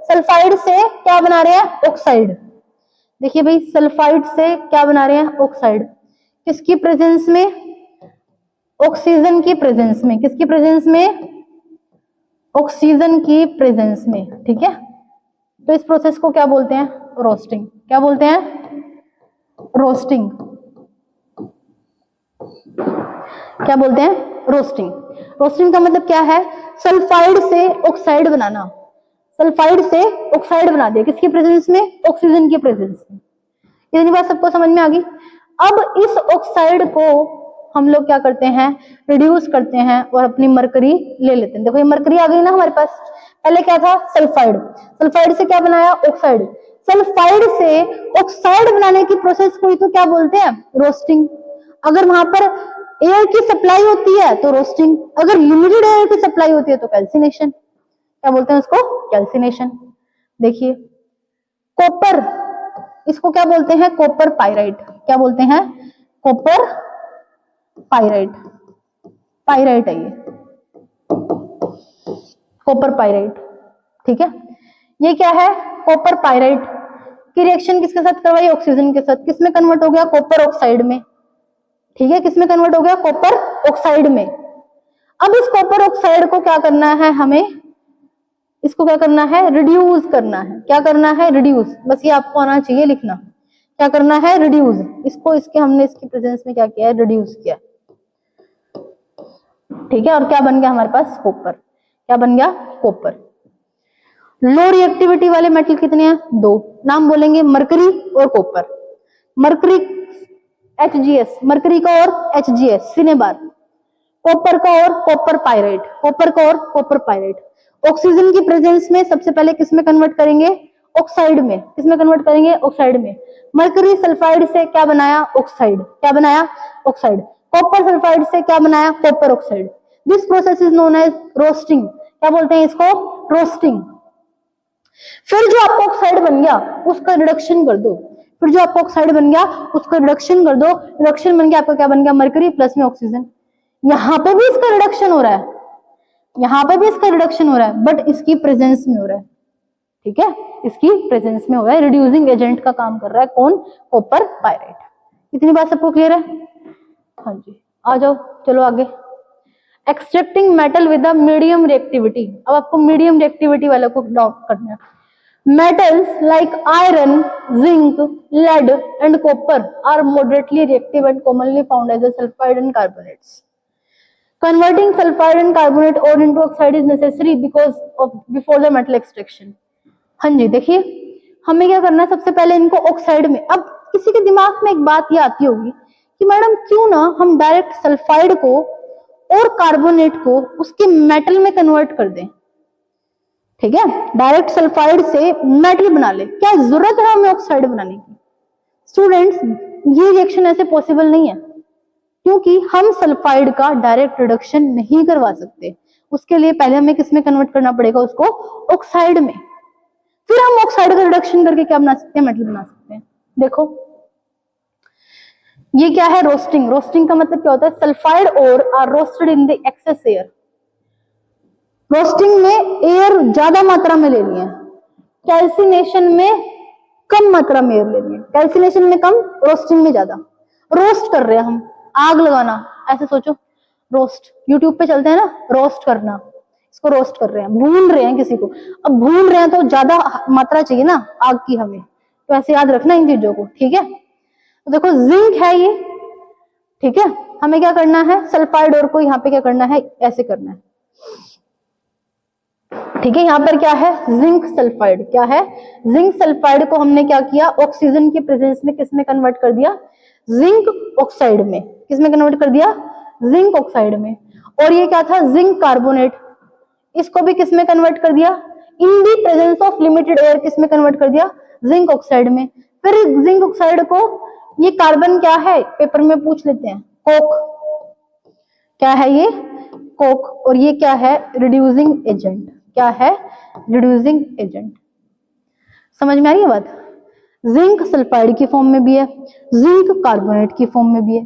[SPEAKER 1] सल्फाइड से क्या बना रहे हैं, ऑक्साइड। देखिए भाई, सल्फाइड से क्या बना रहे हैं, ऑक्साइड। किसकी प्रेजेंस में, ऑक्सीजन की प्रेजेंस में। किसकी प्रेजेंस में, ऑक्सीजन की प्रेजेंस में। ठीक है, तो इस प्रोसेस को क्या बोलते हैं, रोस्टिंग। क्या बोलते हैं, रोस्टिंग। क्या बोलते हैं, रोस्टिंग। रोस्टिंग का मतलब क्या है, सल्फाइड से ऑक्साइड बनाना। सल्फाइड से ऑक्साइड बना दिया, किसकी प्रेजेंस में, ऑक्सीजन की प्रेजेंस में। इतनी बात सबको समझ में आ गई। अब इस ऑक्साइड को हम लोग क्या करते हैं, रिड्यूस करते हैं और अपनी मरकरी ले लेते हैं। देखो ये मरकरी आ गई ना हमारे पास, पहले क्या था, सल्फाइड। सल्फाइड से क्या बनाया, ऑक्साइड। सल्फाइड से ऑक्साइड बनाने की प्रोसेस को ही तो क्या बोलते हैं, रोस्टिंग। अगर वहां पर एयर की सप्लाई होती है तो रोस्टिंग, अगर लिमिटेड एयर की सप्लाई होती है तो कैल्सिनेशन। क्या बोलते हैं उसको, कैल्सिनेशन। देखिए कॉपर, इसको क्या बोलते हैं, कॉपर पाइराइट। क्या बोलते हैं, कॉपर पाइराइट। पाइराइट है ये, कॉपर पाइराइट। ठीक है, ये क्या है, कॉपर पाइराइट की रिएक्शन किसके साथ करवाई, ऑक्सीजन के साथ। किसमें कन्वर्ट हो गया, कॉपर ऑक्साइड में। ठीक है, किसमें कन्वर्ट हो गया, कॉपर ऑक्साइड में। अब इस कॉपर ऑक्साइड को क्या करना है हमें, इसको क्या करना है, रिड्यूस करना है। क्या करना है, रिड्यूस। बस ये आपको आना चाहिए लिखना, क्या करना है, रिड्यूस। इसको इसके हमने इसकी प्रेजेंस में क्या किया है, रिड्यूस किया। ठीक है, और क्या बन गया हमारे पास, कॉपर। क्या बन गया, कॉपर। लो रिएक्टिविटी वाले मेटल कितने हैं, दो। नाम बोलेंगे, मरकरी और कॉपर। मरकरी HGS, मरकरी का और HGS सिनेबार। कॉपर का और कॉपर पाइराइट, कॉपर का और कॉपर पाइराइट। ऑक्सीजन की प्रेजेंस में सबसे पहले किसमें कन्वर्ट करेंगे, ऑक्साइड में। किसमें कन्वर्ट करेंगे, ऑक्साइड में। मरकरी सल्फाइड से क्या बनाया, ऑक्साइड। क्या बनाया, ऑक्साइड। कॉपर सल्फाइड से क्या बनाया, copper oxide. This process is known as roasting. क्या बोलते हैं इसको, रोस्टिंग। फिर जो आपको ऑक्साइड बन गया उसका रिडक्शन कर दो। फिर जो आपको ऑक्साइड बन गया उसका रिडक्शन कर दो। रिडक्शन बन गया आपका क्या बन गया, मरकरी प्लस में ऑक्सीजन। यहां पे भी इसका रिडक्शन हो रहा है, यहां पे भी इसका रिडक्शन हो रहा है, बट इसकी प्रेजेंस में हो रहा है। ठीक है, इसकी प्रेजेंस में हो रहा है, रिड्यूसिंग एजेंट का काम कर रहा है कौन, कॉपर पाइराइट। इतनी बात सबको क्लियर है, हाँ जी। आ जाओ, चलो आगे। Extracting metal with a medium reactivity. अब आपको मीडियम रिएक्टिविटी वाले को डाउट करना है। Metals like iron, zinc, lead and copper are moderately reactive and commonly found as a sulfide and carbonates. Converting sulphide and carbonate ore into oxide is necessary because of before the metal extraction. हाँ जी, देखिए हमें क्या करना है, सबसे पहले इनको ऑक्साइड में। अब किसी के दिमाग में एक बात ये आती होगी कि मैडम क्यों ना हम डायरेक्ट सल्फाइड को और कार्बोनेट को उसके मेटल में कन्वर्ट कर दें। ठीक है, डायरेक्ट सल्फाइड से मेटल बना ले, क्या जरूरत है हमें ऑक्साइड बनाने की? स्टूडेंट्स, ये रिएक्शन ऐसे पॉसिबल नहीं है, क्योंकि हम सल्फाइड का डायरेक्ट रिडक्शन नहीं करवा सकते। उसके लिए पहले हमें किसमें कन्वर्ट करना पड़ेगा? उसको ऑक्साइड में। फिर हम ऑक्साइड का रिडक्शन करके क्या बना सकते हैं? मेटल बना सकते हैं। देखो ये क्या है? रोस्टिंग। रोस्टिंग का मतलब क्या होता है? Sulphide ore are roasted in the excess air. Roasting में एयर ज्यादा मात्रा में लेनी है, कैल्सिनेशन में कम मात्रा में एयर लेनी है। कैल्सिनेशन में कम, रोस्टिंग में ज्यादा। रोस्ट कर रहे हैं हम, आग लगाना, ऐसे सोचो। रोस्ट यूट्यूब पे चलते हैं ना, रोस्ट करना, इसको रोस्ट कर रहे हैं, भून रहे हैं किसी को। अब भून रहे हैं तो ज्यादा मात्रा चाहिए ना आग की हमें, तो ऐसे याद रखना इन चीजों को। ठीक है, तो देखो जिंक है ये। ठीक है, हमें क्या करना है? सल्फाइड और को यहाँ पे क्या करना है? ऐसे करना है। ठीक है, यहाँ पर क्या है? Zinc sulphide. क्या है? जिंक सल्फाइड को हमने क्या किया? ऑक्सीजन के प्रेजेंस में किसमें कन्वर्ट कर दिया? जिंक ऑक्साइड में। किसमें कन्वर्ट कर दिया? जिंक ऑक्साइड में। और ये क्या था? Zinc carbonate. इसको भी किसमें कन्वर्ट कर दिया? In the presence of limited air किसमें कन्वर्ट कर दिया? जिंक ऑक्साइड में। फिर जिंक ऑक्साइड को, ये कार्बन क्या है? पेपर में पूछ लेते हैं, कोक। क्या है ये? कोक। और ये क्या है? Reducing agent. क्या है? Reducing agent. समझ में आ रही है बात? जिंक सल्फाइड की फॉर्म में भी है, जिंक कार्बोनेट की फॉर्म में भी है।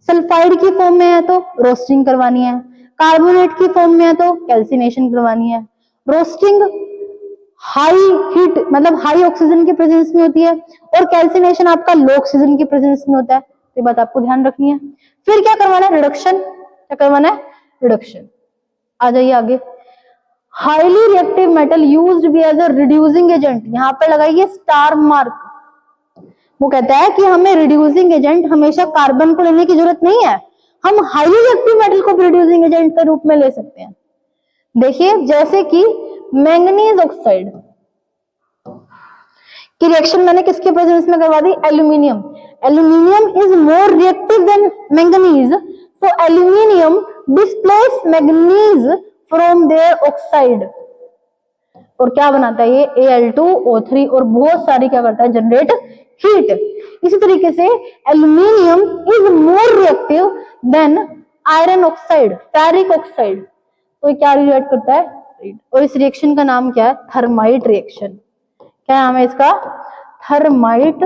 [SPEAKER 1] सल्फाइड की फॉर्म में है तो रोस्टिंग करवानी है, कार्बोनेट की फॉर्म में है तो कैल्सिनेशन करवानी है। रोस्टिंग हाई हीट मतलब हाई ऑक्सीजन की प्रेजेंस में होती है, और कैल्सिनेशन आपका लो ऑक्सीजन की प्रेजेंस में होता है। ये बात आपको ध्यान रखनी है। फिर क्या करवाना है? रिडक्शन। क्या करवाना है? रिडक्शन। आ जाइए आगे। हाईली रिएक्टिव मेटल यूज्ड भी एज अ रिड्यूसिंग एजेंट। यहाँ पर लगाइए स्टार मार्क। वो कहता है कि हमें रिड्यूसिंग एजेंट हमेशा कार्बन को लेने की जरूरत नहीं है, हम हाईली रिएक्टिव मेटल को भी रिड्यूसिंग एजेंट के रूप में ले सकते हैं। देखिए जैसे कि मैंगनीज ऑक्साइड की रिएक्शन मैंने किसके प्रेजेंस में करवा दी? Aluminium. Aluminium is more reactive than manganese, so aluminium displace manganese from their oxide. और क्या बनाता है ये? Al2O3 और बहुत सारी क्या करता है? Generate heat. इसी तरीके से aluminium is more reactive then iron oxide, ferric oxide. तो ये क्या रिएक्ट करता है? और इस रिएक्शन का नाम क्या है? Thermite reaction. क्या नाम है इसका? Thermite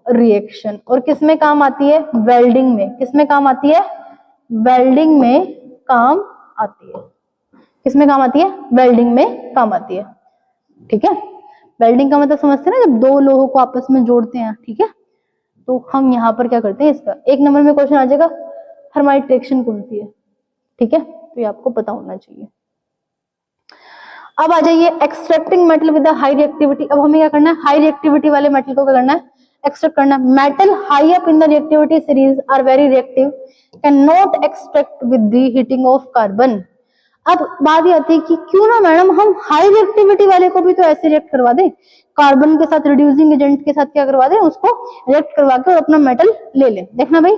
[SPEAKER 1] reaction. और किसमें काम आती है? वेल्डिंग में। किसमें काम आती है? वेल्डिंग में काम आती है। किसमें काम आती है? वेल्डिंग में काम आती है। ठीक है, वेल्डिंग का मतलब समझते हैं ना, जब दो लोगों को आपस में जोड़ते हैं। ठीक है, तो हम यहाँ पर क्या करते हैं? इसका 1 नंबर में क्वेश्चन आ जाएगा, थर्माइट रिएक्शन कौन सी है। ठीक है, तो ये आपको पता होना चाहिए। अब आ जाइए extracting metal with high reactivity. अब हमें क्या करना है? हाई रिएक्टिविटी वाले मेटल को क्या करना है? एक्सट्रैक्ट करना है। Metal high up in the reactivity series are very reactive, can not extract with the heating of carbon. अब बात ये आती है कि क्यों ना मैडम हम हाई रिएक्टिविटी वाले को भी तो ऐसे रिएक्ट करवा दें, कार्बन के साथ रिड्यूसिंग एजेंट के साथ क्या करवा दें? उसको रिएक्ट करवा के और अपना मेटल ले लें। देखना भाई,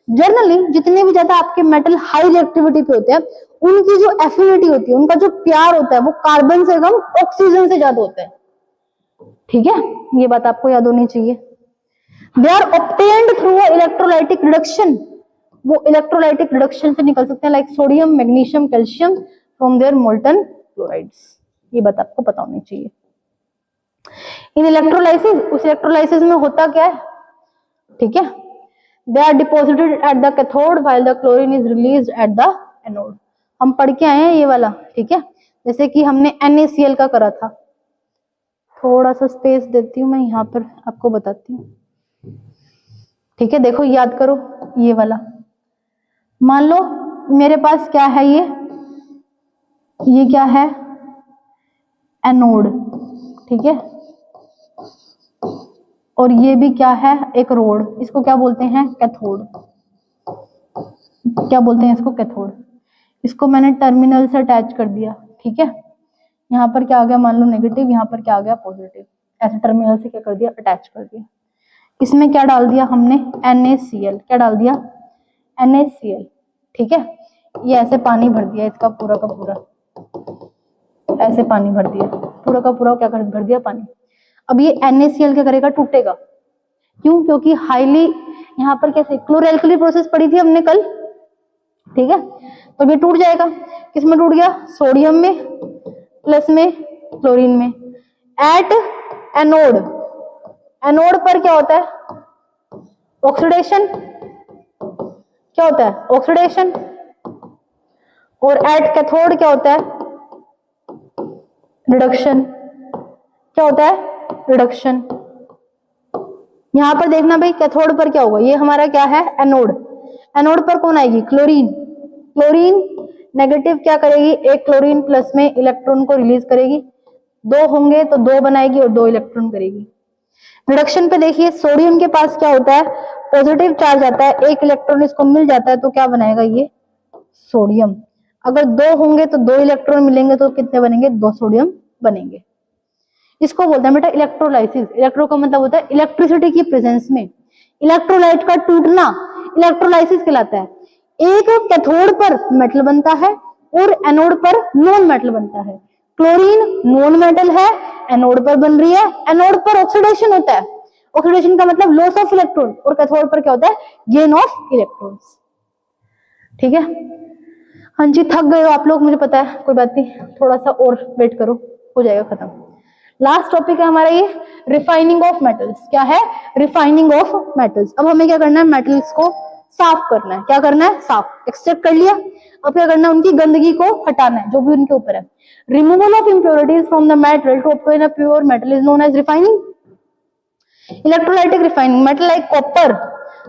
[SPEAKER 1] जनरली जितने भी ज्यादा आपके मेटल हाई रिएक्टिविटी पे होते हैं, उनकी जो एफिनिटी होती है, उनका जो प्यार होता है, वो कार्बन से कम ऑक्सीजन से ज्यादा होता है। ठीक है, ये बात आपको याद होनी चाहिए। They are obtained through electrolytic reduction. वो इलेक्ट्रोलाइटिक रिडक्शन से निकल सकते हैं, like sodium, magnesium, calcium from their molten chlorides. ये बात आपको पता होनी चाहिए। इन इलेक्ट्रोलाइसिस, उस इलेक्ट्रोलाइसिस में होता क्या है? ठीक है, they are deposited at the cathode while the chlorine is released at the anode. हम पढ़ के आए हैं ये वाला। ठीक है, जैसे कि हमने NaCl का करा था। थोड़ा सा स्पेस देती हूँ मैं यहाँ पर, आपको बताती हूँ। ठीक है, देखो याद करो ये वाला। मान लो मेरे पास क्या है? ये क्या है? एनोड। ठीक है, और ये भी क्या है? एक रोड। इसको क्या बोलते हैं? कैथोड। क्या बोलते हैं इसको? कैथोड। इसको मैंने टर्मिनल से अटैच कर दिया, ठीक है। यहाँ पर क्या आ गया, मान लो नेगेटिव, यहाँ पर क्या आ गया पॉजिटिव, ऐसे टर्मिनल से क्या कर दिया, अटैच कर दिया। इसमें क्या डाल दिया हमने, NaCl, क्या डाल दिया, NaCl, ठीक है। ये ऐसे पानी भर दिया इसका पूरा का पूरा, ऐसे पानी भर दिया पूरा का पूरा, क्या भर दिया पानी। अब ये NaCl क्या करेगा, टूटेगा, क्यों, क्योंकि हाईली यहाँ पर कैसे क्लोरोएल्कली प्रोसेस पड़ी थी हमने कल, ठीक है। तो ये टूट जाएगा, किसमें टूट गया, सोडियम में प्लस में क्लोरीन में। एट एनोड, एनोड पर क्या होता है, ऑक्सीडेशन, क्या होता है, ऑक्सीडेशन। और एट कैथोड क्या होता है, रिडक्शन, क्या होता है, रिडक्शन। यहां पर देखना भाई, कैथोड पर क्या होगा, ये हमारा क्या है, एनोड। एनोड पर कौन आएगी, क्लोरीन। क्लोरीन नेगेटिव क्या करेगी, एक क्लोरीन प्लस में इलेक्ट्रॉन को रिलीज करेगी, दो होंगे तो दो बनाएगी और दो इलेक्ट्रॉन करेगी। रिडक्शन पे देखिए, सोडियम के पास क्या होता है, पॉजिटिव चार्ज आता है, एक इलेक्ट्रॉन इसको मिल जाता है तो क्या बनाएगा ये, सोडियम। अगर दो होंगे तो दो इलेक्ट्रॉन मिलेंगे तो कितने बनेंगे, दो सोडियम बनेंगे। इसको बोलते हैं बेटा इलेक्ट्रोलाइसिस। इलेक्ट्रो का मतलब होता है इलेक्ट्रिसिटी की प्रेजेंस में इलेक्ट्रोलाइट का टूटना इलेक्ट्रोलाइसिस कहलाता है। एक कैथोड पर मेटल बनता है और एनोड पर नॉन मेटल बनता है। क्लोरीन नॉन मेटल है, एनोड पर बन रही है, एनोड पर ऑक्सीडेशन होता है, ऑक्सीडेशन का मतलब लॉस ऑफ इलेक्ट्रॉन, और कैथोड पर क्या होता है, गेन ऑफ इलेक्ट्रॉन्स, ठीक है। हाँ जी, थक गए हो आप लोग, मुझे पता है, कोई बात नहीं, थोड़ा सा और वेट करो, हो जाएगा खत्म। लास्ट टॉपिक है हमारा ये रिफाइनिंग ऑफ मेटल्स। क्या है, रिफाइनिंग ऑफ मेटल्स। अब हमें क्या करना है, मेटल्स को साफ करना है। क्या करना है, साफ, एक्सट्रैक्ट कर लिया, अब क्या करना है, उनकी गंदगी को हटाना है जो भी उनके ऊपर है। Removal of impurities from the metal to obtain a pure metal is known as refining. Electrolytic refining, metal like copper,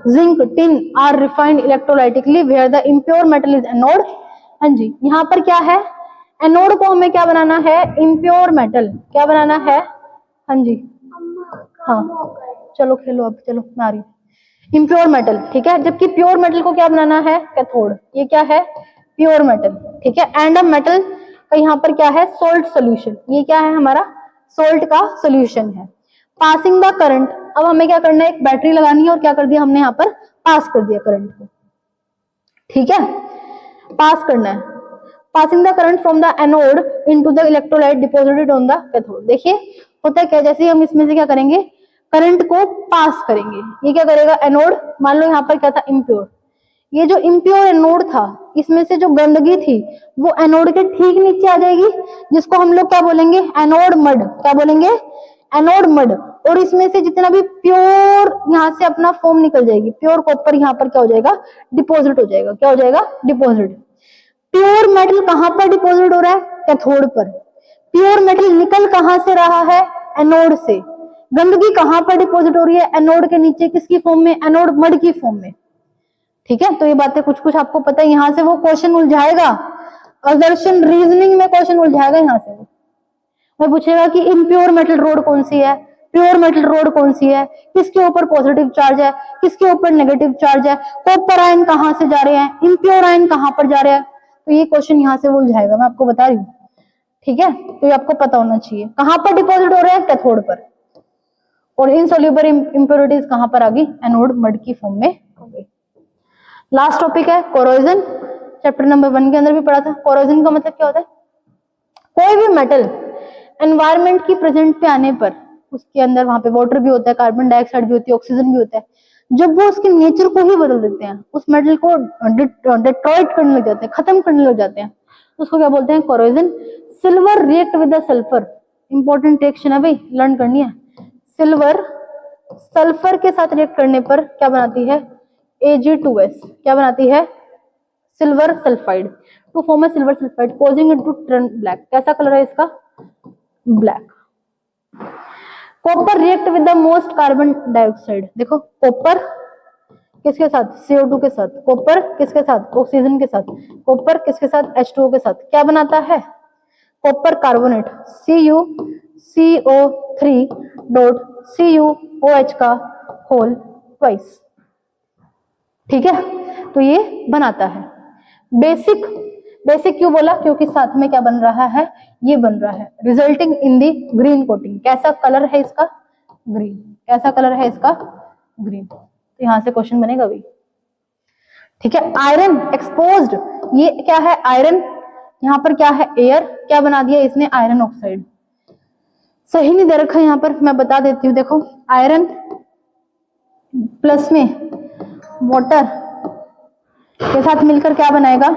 [SPEAKER 1] zinc, tin are refined electrolytically where the impure metal is anode. हाँ जी, यहाँ पर क्या है, anode को हमें क्या बनाना है, इम्प्योर मेटल, क्या बनाना है, हाँ जी, हाँ चलो खेलो अब, चलो मैं आ रही हूँ। इम्प्योर मेटल, ठीक है, जबकि प्योर मेटल को क्या बनाना है, कैथोड। ये क्या है, प्योर मेटल, ठीक है। एंड अ मेटल का यहाँ पर क्या है, सोल्ट सोल्यूशन, ये क्या है हमारा, सोल्ट का सोल्यूशन है। पासिंग द करंट, अब हमें क्या करना है, एक बैटरी लगानी है और क्या कर दिया हमने यहाँ पर, पास कर दिया करंट को, ठीक है, पास करना है। Passing the current from the anode into the electrolyte deposited on the cathode. देखिए होता है क्या, जैसे हम इसमें से क्या करेंगे, करंट को पास करेंगे, ये क्या करेगा, एनोड, मान लो यहाँ पर क्या था, इम्प्योर, ये जो इम्प्योर एनोड था, इसमें से जो गंदगी थी वो एनोड के ठीक नीचे आ जाएगी, जिसको हम लोग क्या बोलेंगे, एनोड मड, क्या बोलेंगे, एनोड मड। और इसमें से जितना भी प्योर यहाँ से अपना फॉर्म निकल जाएगी, प्योर कॉपर यहाँ पर क्या हो जाएगा, डिपॉजिट हो जाएगा, क्या हो जाएगा, डिपॉजिट। प्योर मेटल कहां पर डिपॉजिट हो रहा है, कैथोड पर। प्योर मेटल निकल कहां से रहा है, एनोड से। गंदगी कहां पर डिपॉजिट हो रही है, एनोड के नीचे, किसकी फॉर्म में, एनोड मड की फॉर्म में, ठीक है। तो ये बातें कुछ कुछ आपको पता है, यहां से वो क्वेश्चन उलझाएगा, असर्शन रीजनिंग में क्वेश्चन उलझाएगा यहाँ से। वो पूछेगा कि इम्प्योर मेटल रोड कौन सी है, प्योर मेटल रोड कौन सी है, किसके ऊपर पॉजिटिव चार्ज है, किसके ऊपर नेगेटिव चार्ज है, कॉपर आयन कहां से जा रहे हैं, इम्प्योर आयन कहां पर जा रहे हैं। तो ये क्वेश्चन यहाँ से वो उलझाएगा, मैं आपको बता रही हूँ, ठीक है। तो ये आपको पता होना चाहिए, कहां पर डिपॉजिट हो रहे हैं, कैथोड पर। और इनसोल्यूबल इंप्योरिटीज कहां पर आ गई, एनोड मड की फॉर्म में हो गई। लास्ट टॉपिक है कोरोजन, चैप्टर नंबर 1 के अंदर भी पढ़ा था। कोरोजन का मतलब क्या होता है, कोई भी मेटल एनवायरमेंट की प्रेजेंट पे आने पर, उसके अंदर वहां पे वाटर भी होता है, कार्बन डाइऑक्साइड भी होती है, ऑक्सीजन भी होता है, जब वो उसके नेचर को ही बदल देते हैं, उस मेटल को डिस्ट्रॉयड करने लग जाते हैं, खत्म करने लग जाते हैं, उसको क्या बोलते हैं, corrosion. Silver react with the sulphur, important reaction है भाई, लर्न करनी है। सिल्वर सल्फर के साथ रिएक्ट करने पर क्या बनाती है, Ag2S, क्या बनाती है, silver sulphide, to form a silver sulphide causing it to turn black. कैसा कलर है इसका, black. Copper react with the moist carbon dioxide, देखो कॉपर किसके साथ, CO2 के साथ, कॉपर किसके साथ, ऑक्सीजन के साथ, कॉपर किसके साथ, H2O के साथ, क्या बनाता है, copper carbonate, CuCO3 dot CuOH का होल ट्वाइस, ठीक है। तो ये बनाता है। बेसिक बेसिक क्यों बोला? क्योंकि साथ में क्या बन रहा है, ये बन रहा है resulting in the green coating. कैसा कलर है इसका? ग्रीन। कैसा कलर है इसका? ग्रीन। तो यहां से क्वेश्चन बनेगा भी, ठीक है। आयरन एक्सपोज्ड, ये क्या है? आयरन। यहाँ पर क्या है? एयर। क्या बना दिया इसने? Iron oxide. सही नहीं दे रखा यहाँ पर, मैं बता देती हूँ। देखो आयरन प्लस में वाटर के साथ मिलकर क्या बनाएगा?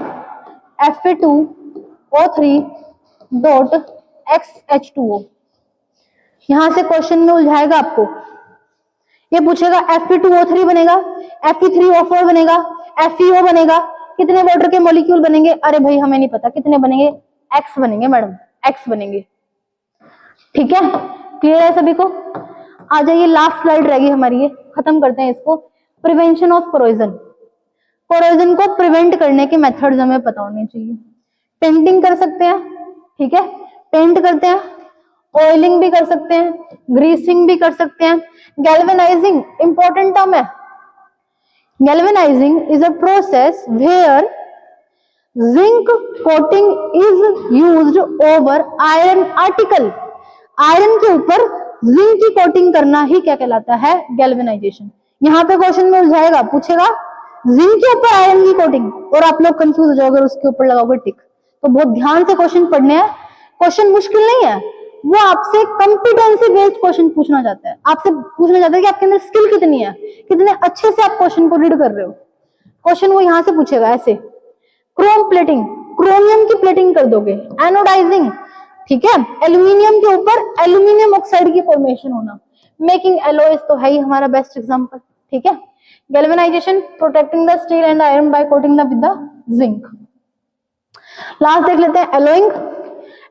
[SPEAKER 1] Fe2O3.XH2O। यहां से क्वेश्चन में उलझाएगा आपको, ये पूछेगा Fe2O3 बनेगा, Fe3O4 बनेगा, FeO बनेगा, कितने वाटर के मॉलिक्यूल बनेंगे? अरे भाई हमें नहीं पता कितने बनेंगे, X बनेंगे मैडम, X बनेंगे। ठीक है, क्लियर है सभी को? आ जाइए, लास्ट स्लाइड रहेगी हमारी, ये खत्म करते हैं इसको। Prevention of corrosion. कोरोजन को प्रिवेंट करने के मेथड्स हमें पता होने चाहिए। पेंटिंग कर सकते हैं, ठीक है, पेंट करते हैं, ऑयलिंग भी कर सकते हैं, ग्रीसिंग भी कर सकते हैं। गैल्वेनाइजिंग इंपॉर्टेंट टर्म है। Galvanizing is a process where zinc coating is used over iron article. Iron के ऊपर जिंक की कोटिंग करना ही क्या कहलाता है? गैल्वेनाइजेशन। यहाँ पे क्वेश्चन में उलझाएगा, पूछेगा जिंक के ऊपर आयरन की कोटिंग, और आप लोग कंफ्यूज हो जाओगे, उसके ऊपर लगाओगे टिक। तो बहुत ध्यान से क्वेश्चन पढ़ने हैं। क्वेश्चन मुश्किल नहीं है, वो आपसे कॉम्पिटेंसी बेस्ड क्वेश्चन पूछना चाहता है। आपसे पूछना चाहता है कि आपके अंदर स्किल कितनी है, कितने अच्छे से आप क्वेश्चन को रीड कर रहे हो। क्वेश्चन वो यहां से पूछेगा ऐसे। क्रोम प्लेटिंग, क्रोमियम की प्लेटिंग कर दोगे। एनोडाइजिंग, ठीक है, एल्यूमिनियम के ऊपर एल्यूमिनियम ऑक्साइड की फॉर्मेशन होना। मेकिंग एलॉयज तो है ही हमारा बेस्ट एग्जांपल, ठीक है। Galvanization, protecting the steel and iron by coating the with the zinc. Last देख लेते हैं एलोइंग।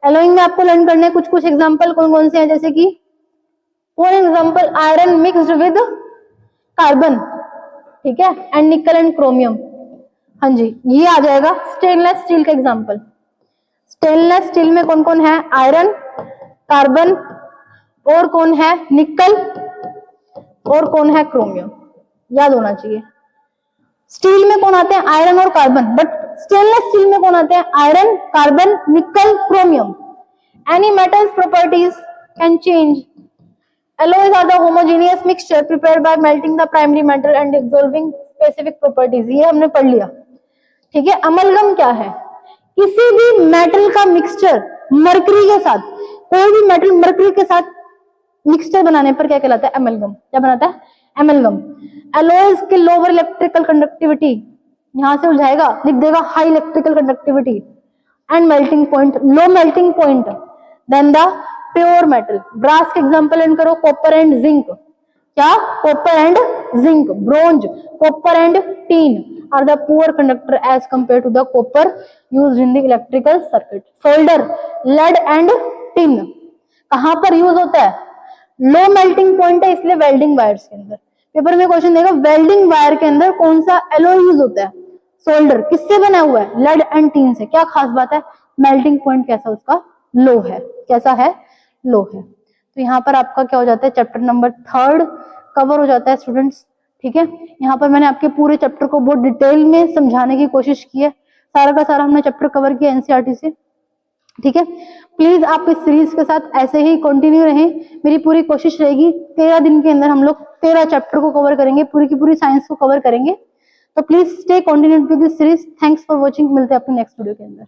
[SPEAKER 1] एलोइंग में आपको लर्न करने कुछ कुछ एग्जांपल कौन कौन से हैं, जैसे कि for example iron mixed with carbon, ठीक है, एंड निकल एंड क्रोमियम। हाँ जी, ये आ जाएगा स्टेनलेस स्टील का एग्जांपल। स्टेनलेस स्टील में कौन कौन है? आयरन, कार्बन, और कौन है? निकल, और कौन है? क्रोमियम। याद होना चाहिए। स्टील में कौन आते हैं? आयरन और कार्बन, बट स्टेनलेस स्टील में कौन आते हैं? आयरन, कार्बन, निकल, chromium. Any metals properties can change. Alloys are the homogeneous mixture prepared by melting the primary metal and dissolving specific properties। ये हमने पढ़ लिया, ठीक है। अमलगम क्या है? किसी भी मेटल का मिक्सचर मरकरी के साथ, कोई भी मेटल मरकरी के साथ मिक्सचर बनाने पर क्या कहलाता है? अमलगम। क्या बनाता है? अमलगम। एलॉयज के लोअर इलेक्ट्रिकल कंडक्टिविटी, यहां से उलझाएगा, लिख देगा high electrical conductivity and melting point, low melting point than the pure metal. Brass के एग्जांपल लर्न करो, कॉपर एंड जिंक। क्या? Copper and zinc. Bronze, copper and tin are the poor conductor as compare to the copper used in the electrical circuit. Solder, lead and tin कहां पर use होता है? लो melting point है, इसलिए welding wires के अंदर। Paper में question देगा वेल्डिंग वायर के अंदर कौन सा एलॉय यूज होता है? सोल्डर। किससे बना हुआ है? लेड एंड टीन से। क्या खास बात है? मेल्टिंग पॉइंट कैसा उसका? लो है। कैसा है? लो है। तो यहाँ पर आपका क्या हो जाता है? चैप्टर नंबर 3 कवर हो जाता है स्टूडेंट्स, ठीक है। यहाँ पर मैंने आपके पूरे चैप्टर को बहुत डिटेल में समझाने की कोशिश की है। सारा का सारा हमने चैप्टर कवर किया एनसीईआरटी से, ठीक है। प्लीज आप इस सीरीज के साथ ऐसे ही कंटिन्यू रहें। मेरी पूरी कोशिश रहेगी 13 दिन के अंदर हम लोग 13 चैप्टर को कवर करेंगे, पूरी की पूरी साइंस को कवर करेंगे। तो please stay continued with this series. Thanks for watching. मिलते हैं अपने नेक्स्ट वीडियो के अंदर।